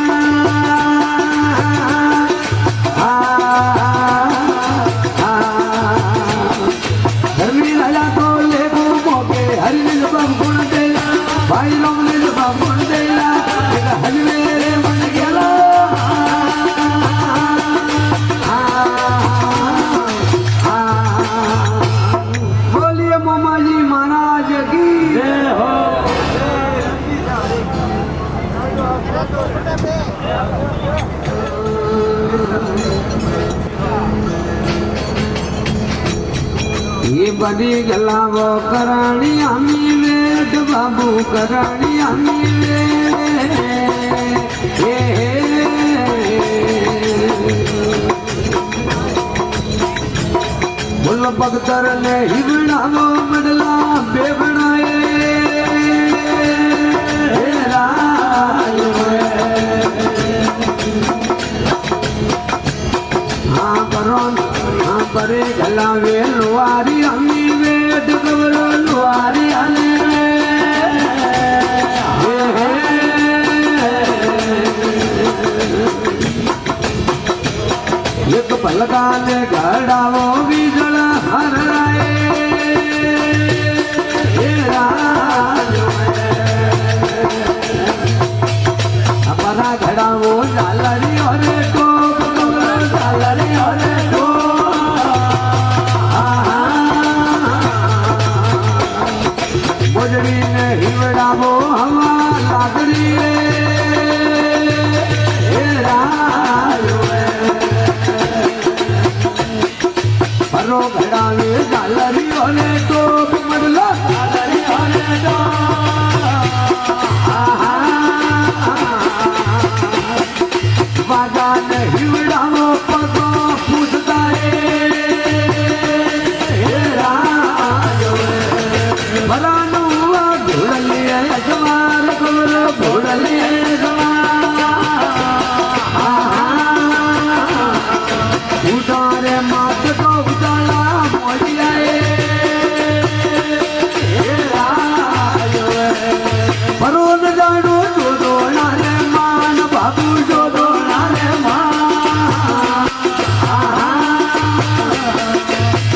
धर्मी राजा तो लेको मोके हरि ने जवाब कोण देला भाई राम ने जवाब कोण देला एक हज मेरे मन गेला मोमाजी महाराज की जय हो। ये बड़ी गला वो करानी हमी वेद बाबू करानी हमी बोल भगतर ने ही बनावो बदला बे बनाए લગાને ઘડાવો વીજળ હરાય હે રાજ અમારા ઘડાવો ઝાલરીઓ રે ટોપ ઝાલરીઓ રે મોજડીને હિવડાવો હવા લાગડી રે હે રાજ હરો ઘડાવે ઝાલરીઓ ને ટોપ મડલો ઝાલરીઓ ને વાગાને હિવડાવો પગો પૂછતા હે રાજ ભરાનું ઘોડલીએ સવાર કવર ઘોડલીએ સવાર ઉતારે માથ તો ઉતારા મોડિયાએ પરોન જાણો જોડો નારે માન બાબુ જોડો નારે માન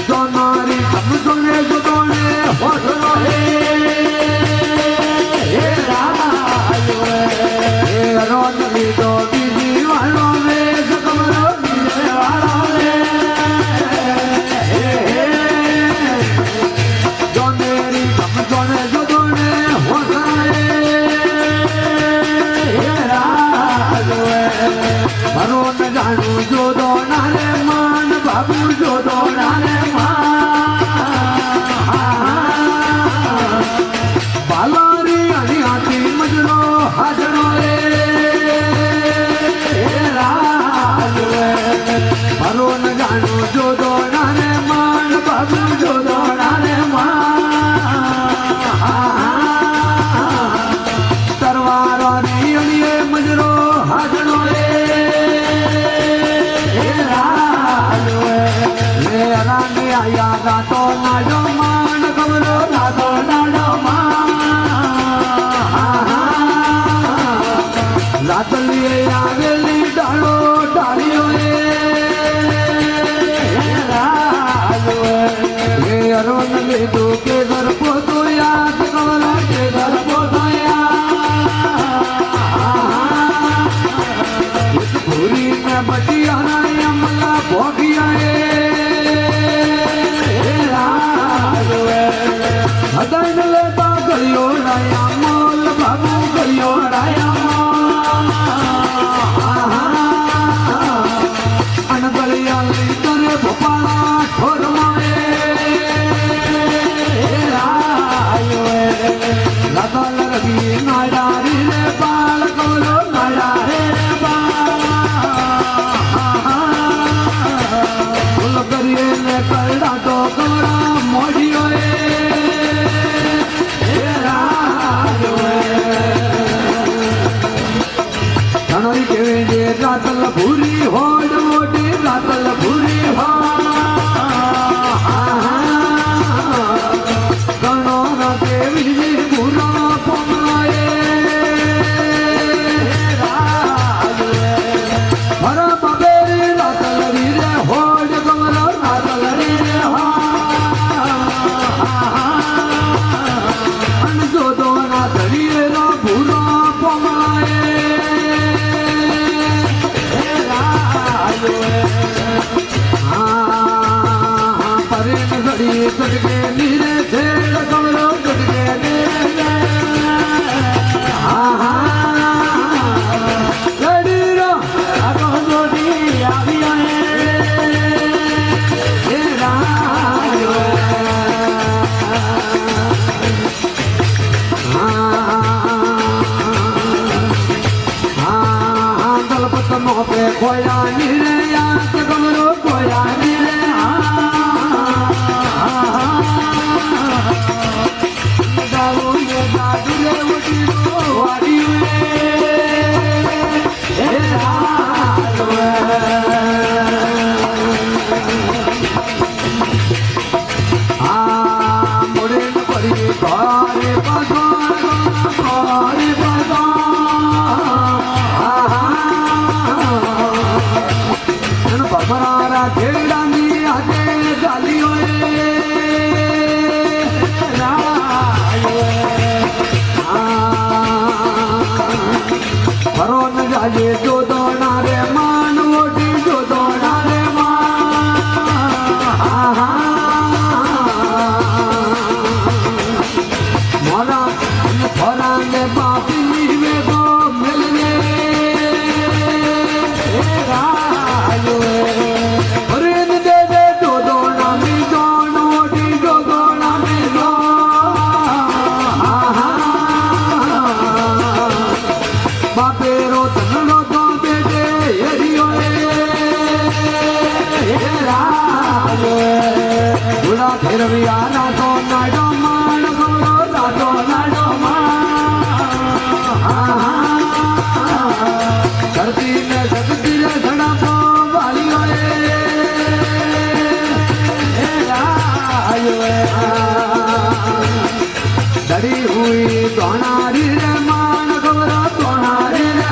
સોનારી સમજોને જોડોને હોસરો હે રોન લીધો બીજી વાળો રે કમરો બીજે વાળો રે જોનેરી સમજોને જોડોને ભરોન જાણું જોડો નારે માન બાબુ જોડો નારે માન બાલારી અને હાથી મજરો હાજરો રે રાજ ભરોન જાણું જોડો નારે માન બાબુ જોડો નારે માન તરવારો ની મજરો હાજરો રે રાની આયા ગાતો નાડો માન કમરો રાતો નાડો માન રાતલીએ આવેલી ડાળો ડાળીઓ એ અરોન લીધું કે ઘર પોતો યાદ કમરો કે ઘર પોતો યાદ પૂરી ને બટિયા અમલા ભોગિયા હદન લેતા ગયો રાયા મોલ બાબુ ગયો રાયા અનગળિયા લીધરે ભોપાળા ઠોરમાએ લાગલ રવી નાડારી રે બાળ કોલો નાડા રે બાળ કરીએ ને કરડા તો કવડા મોઢીઓ ધણોરી કેવી જે રાતલ ભૂરી હોડ મોટી રાતલ ભૂરી ગણો ના કેવી ભૂરા પોમલાએ ભરા બાબેરી રાતલ રે હોડ કમરો રાતલ રે અનજોદો ના ધડીએ રો ભૂરા પોમલાએ સડકે નીરે છેડ કમરો સડકે નીરે લડીરો આગો જોડી આવ્યા દલપત મોપે ખોયા નીરે યાદ કમરો ખોયા નીરે આજે જોદોણા રે માન ઓટી જોદોણા રે માન મોરા ફરાંગે બાપી વે તો મિલને રાજો અરે દે દે જોદોણા મી જોન ઓટી જોદોણા મી જો બાપેરો તનનો તો બેટે હેરિયો હે રાજો ગુડા ફેરવિયા ના તો નાડો માણ ગોરો રાજો નાડો માણ ધરતી ને જગતી રે ધડાકો વાલીઓ હે રાજો ડરી હુઈ તોણારી રે માણ ગોરો તોણારી રે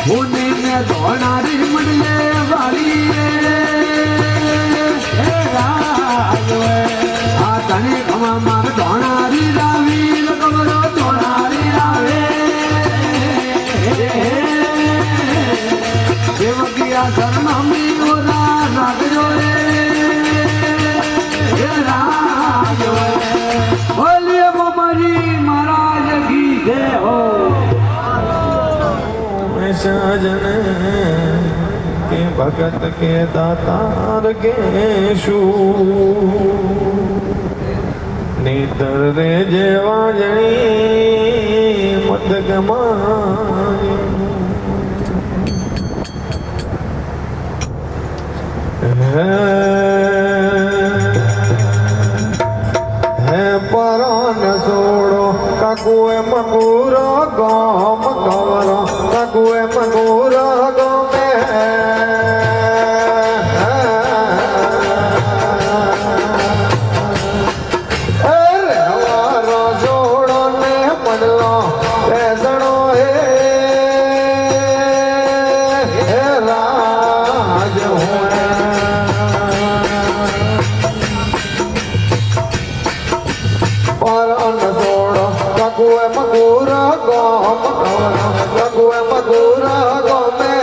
હુની ને તોણારી મળે વાળી હે રાજો આ તને ખમા માર તોણારી રાવી ગોરો તોણારી રાવે દેવકિયા શરણમી ઓરા રાગજો રે હે રાજો બોલીએ મોમાજી મહારાજ કી જય હો સજન કે ભગત કે દાતાર કે શું નેતર રે જેવા જણી મત ગમાય હે પરાન સોડો કાકુએ મકુરો ગમ કવરો કાકુએ મકુરો ગમે રેવારો જોડો ને પડલો બેસણો હે રાજ પરન સોડો કાકુએ મકુરો ગમ કવરો કાકુએ મકુરો ગમે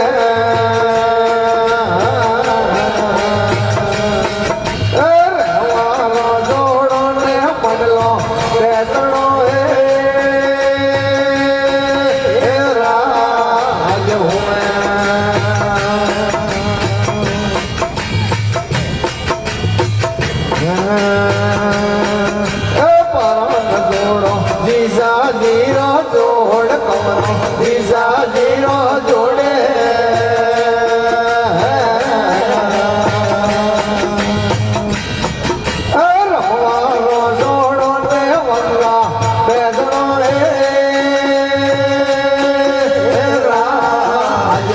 રેવારો જોડો ને પડલો બેસણો હે રાજ પરન જોડો જીસા જીરો જોડ કમરો જીસા જીરો જોડે રમવારો જોડો ને વંગા બેસણો હે રાજ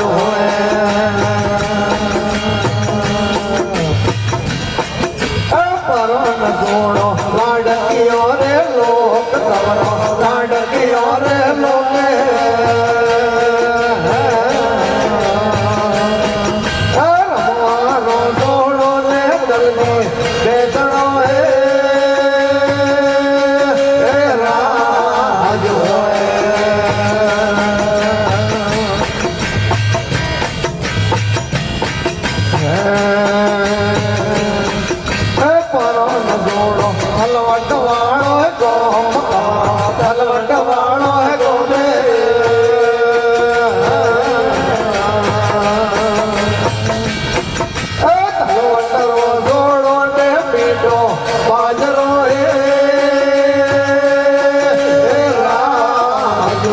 પરન જોડો લાડકીઓ રે લોક કવરો લાડકીઓ રે લોકે રમવારો જોડો ને દલની બેસણો હે રાજ પરન જોડો હલવટ વાળો ગોમ હલવટ વાળો ગોમે હલવટરો જોડો ને પીઠો બાજરો હે રાજ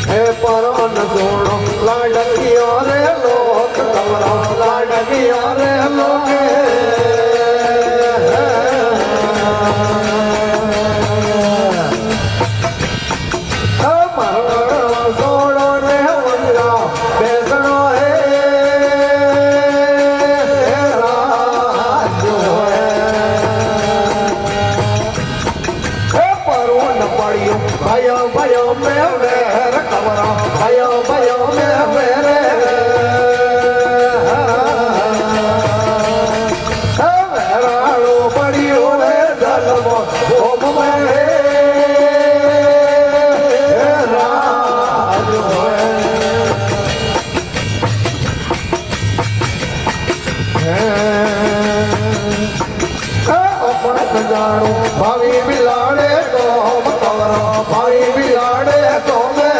હે પરન જોડો લાડકીઓ રે લોક કવરો લાડકીઓ રે લોકે જોડો ને વંગા બેસણો હે રાજ પરુણ પડ્યું ભયો ભયો મેં વેર કવરો ભયો ભયો મેં વેરે જાણું ભાવી બિલાડે કોમ કવરો ભાવી બિલાડે કોમે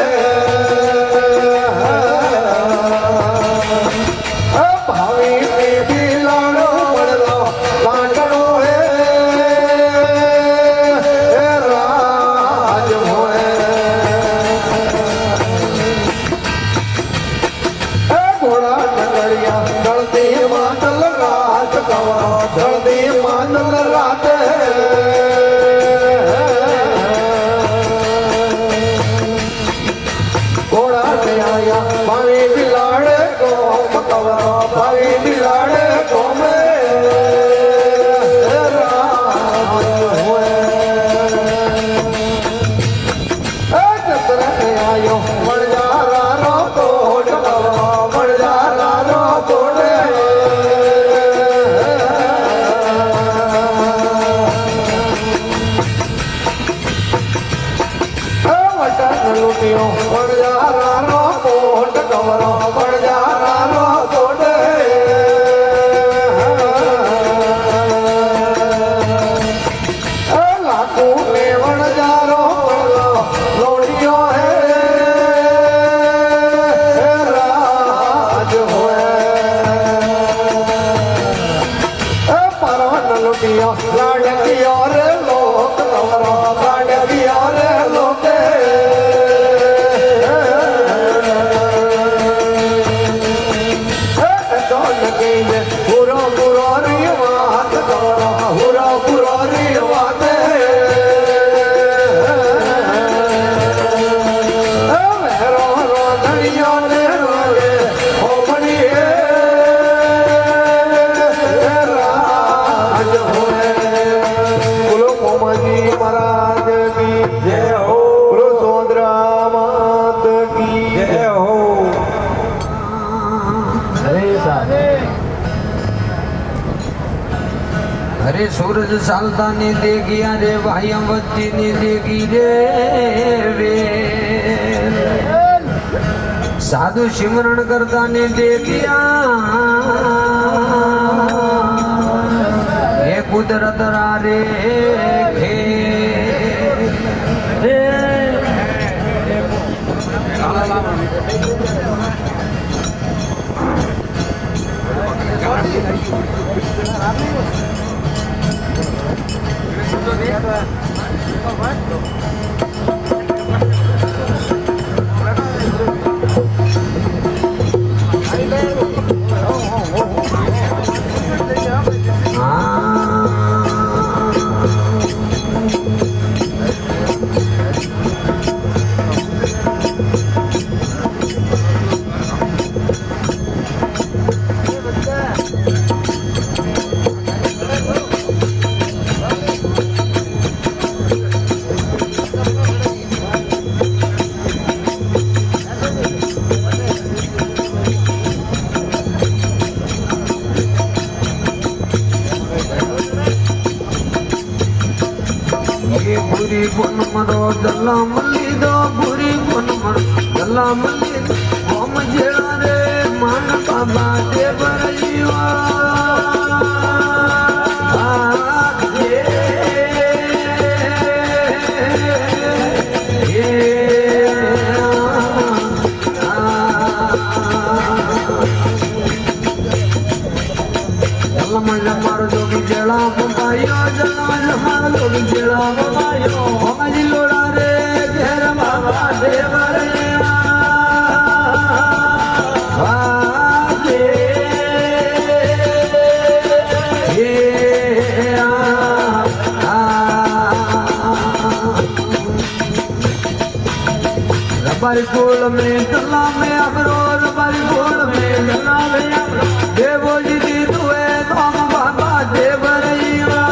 ભાવી બિલાડો પડલો લાકડો હે રાજ હોય ઘોડા નગરિયા દળતી માતલ રાત કવરો દળતી માતલ રાત ઘોડા આયા ભાવી બિલાડે કોમ કવરો ભાવી બિલાડે કોમે આયો મળજારા કોટ કવરો મળજારા કોટે લૂટ્યો મળજારા કોટ કવરો મળજારા કોટે લાખો લેવણ જારો લોડિયો હે રાજ હોય પરવન લૂટિયો લાડકિયો રે લોક કવરો લાડકિયો રે લોકે પૂરો પૂરો રી વાત કવરો પૂરો પૂરો રી વાત વેરો રોધણીયો ને રોગે હોમણી રાજ હોય બોલો મોમાજી મહારાજ કી જય હો બોલો સોદરા માત કી જય હો અરે સૂરજ ચાલતા ને દેખ્યા રે ભાઈ વચ્ચે ને દેખી રે સાધુ સિમરણ કરતા ને દેખ્યા હે કુદરત રે ભૂરી કોન મરો દલા મલી દો ભૂરી કોન મરો દલા મલી ઓમ જેડા રે માન બાબા દેવર મારો જોગી જેડા પપાયો જલા મારો જોગી જેડા પપાયો હોમાજી લોડા રે ઘેર બાબા દેવર रबारी गोल में डला में अबरो रबारी गोल में डला में अबरो देवो जी दी दुए तुम बाबा देवरैया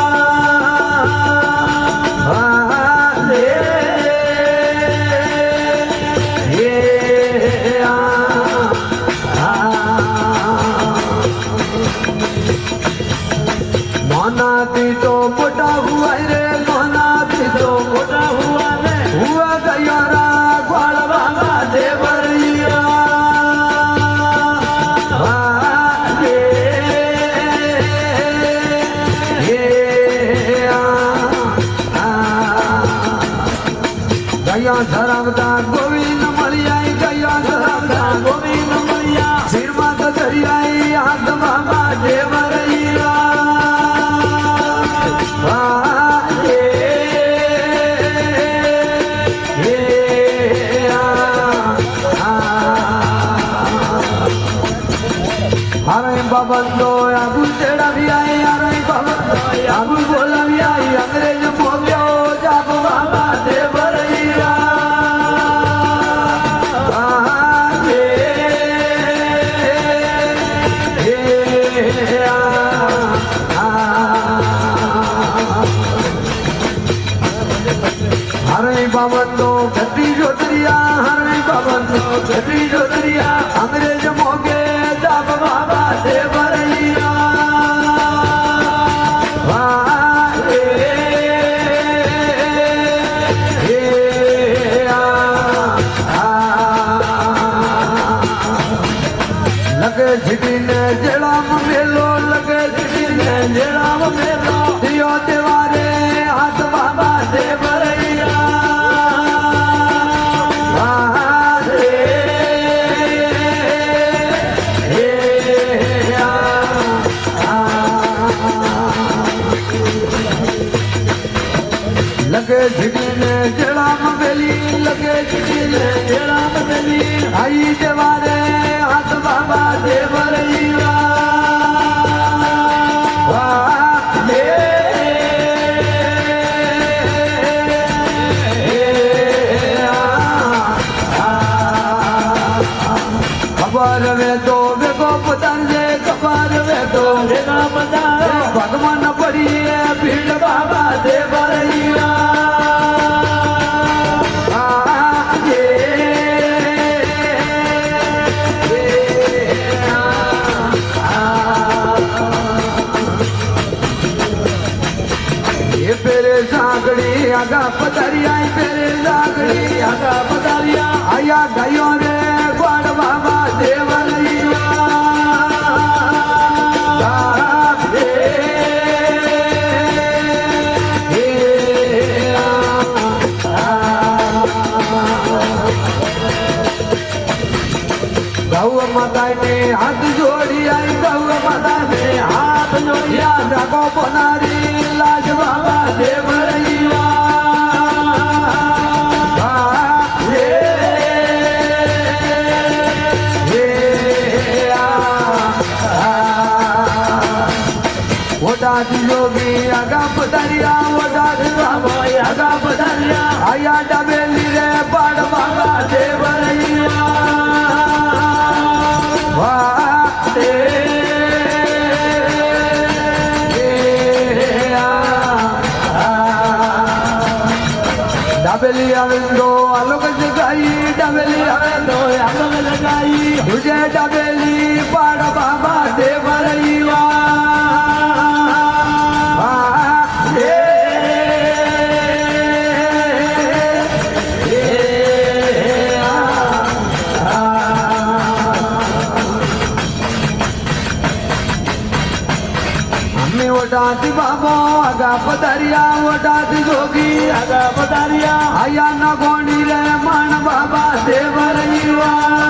मोना दी तो मोटा हुआ रे मोना दी तो मोटा हुआ रे हुआ गया रा ग्वाल बाबा देवरिया ये હારે બાબંદો આગુ ચડાવી આઈ હારે બાબંદો આગુ બોલાવી આઈ અંગ્રેજ મોગ્યો જાપ બાબા દેવરૈયા હરે બાબંદો ગતિ જોતરિયા હરે બાબંદો ગતિ જોતરિયા અંગ્રેજ મોગે જાપ બાબા દેવરૈયા લગે જીડીને જેડામ મેલો લગે જીડીને જેડામ મેલો દિયો દેવારે હાથ બાબા દેવરૈયા લગે જીડીને જેડામ મેલી લગે જીડીને જેડામ મેલી આઈ દેવારે હાથ બાબા દેવરૈયા ખબર વે તો વેગો પતાંજે ખબર વે તો વેગો પતાંજે ભગવાન પડીએ ભીડ બાબા દેવરૈયા પેરે સાગડી આગા પધારિયા પેરે સાગડી આગા પધારિયા આયા ગયો રે ગોળ બાબા દેવરૈયા ગૌ માતાને હાથ જોડી આઈ ગૌ માતાને હાથ જોડ્યા જાગો બનારી લાજ બાબા દેવરૈયા ઓડાથી યોગી આગા પધાર્યા ઓડાથી બાબા આગા પધાર્યા આયા ડબેલી રે પાડ બાબા દેવરૈયા डाबेली आवेंदो आलोक जगाई डाबेली आवेंदो आलोक जगाई तुझे डाबेली पाड़ बाबा देवरैया ઓડાથી બાબો આગા પધાર્યા ઓડાથી જોગી આગા પધાર્યા આયા ના ગોણી રે માણ બાબા દેવરૈયા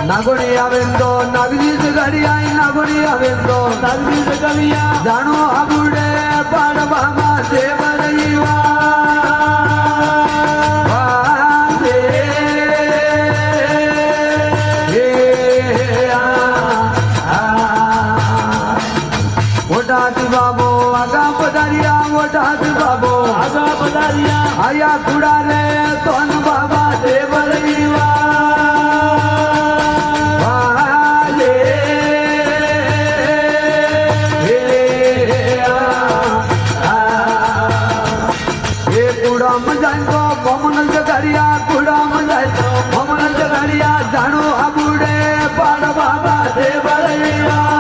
નાગોણી આવેંદો નાગજી જગાડિયા નાગોણી આવેંદો નાગજી જગાડિયા જાણો આબુડે પાડ બાબા દેવરૈયા ઓડાથી બાબો આગા પધાર્યા ઓડાથી બાબો આગા પધાર્યા આયા કુડા રે તોન બાબા દેવરૈયા જાણો આબુડે પાડ બાબા દેવરૈયા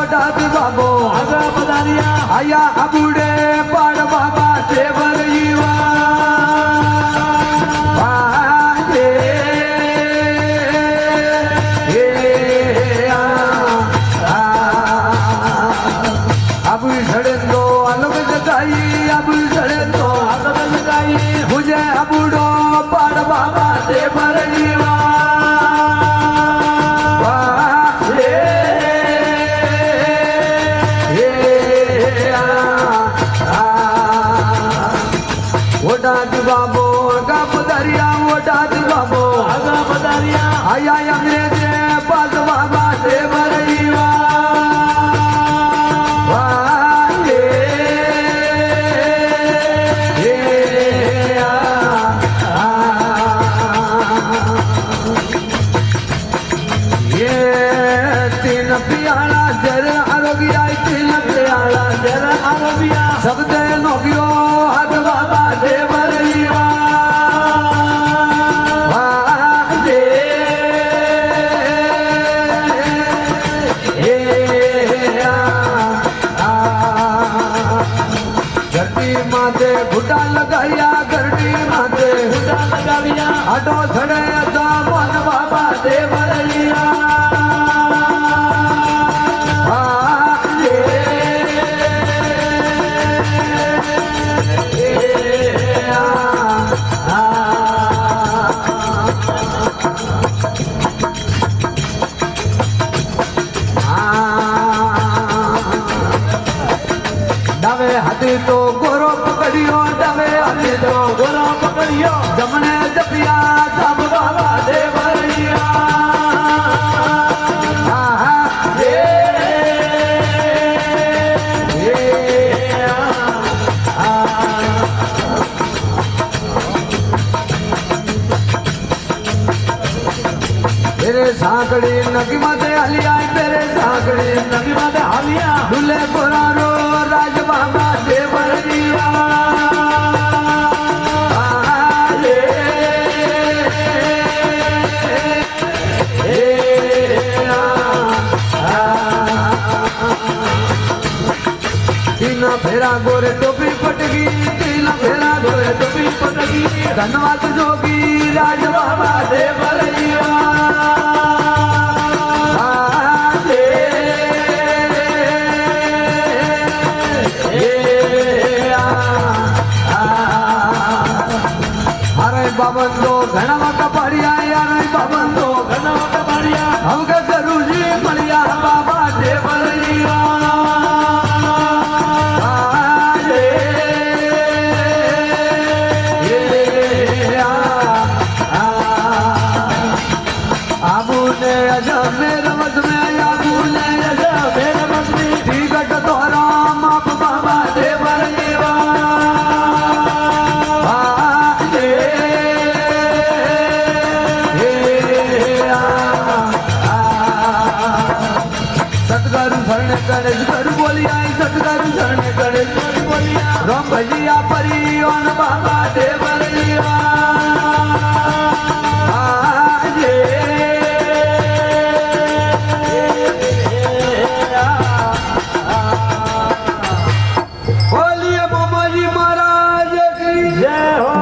ઓઢાત બાબો આગા પધાર્યા આયા આબુડે પાડ બાબા દેવર આબુ સડેન્દો અલગ જગાઈ આબુ સડેન્દો આગળ લગાઈ મુજે આબુડો પાડ બાબા દેવર ઓઢાત બાબો આગા પધાર્યા ઓઢાત બાબો આગા પધાર્યા આયા અંગ્રેજે પાદ બાબા દેવર तीन पियाला जर आरोग्य तीन पियाला जर આરોગ્યા शब्द नोगियो हाथ बाबा देवर घरटी माथे घुटा लगाया घरटी माथे ઉડા લગાવ્યા आटो छड़े तो मन बाबा देवर डावे हाथी तो गोरो पकड़ियो डावे हाथी तो ગોરો પકડ્યો जमने जपिया जब बाबा देवरिया तेरे साकड़ी नगी माते हलिया तेरे साकड़ी નવી માથે હાલ્યા डुले पुरारो राज बाबा देवरिया तीन फेरा गोरे टोपी पटगी तीन फेरा गोरे टोपी पटगी धन्यवाद जोगी राज बाबा देवरिया अरे बाबंदो घना मका पड़िया अरे बाबंदो ઘણા વખત પાડ્યા हम के जरूरी पड़िया बाबा देवरिया आबू ने अजब में रमत में आबू ने अजब में रमत में टिकट तोरा माप बाबा देवरिया सतगुरु शरण गणेश गुरु बोलिया सतगुरु शरण गणेश गुरु बोलिया राम भजिया परियोन बाबा देवरिया बोलिए मामा जी महाराज की જય હો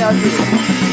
આવજો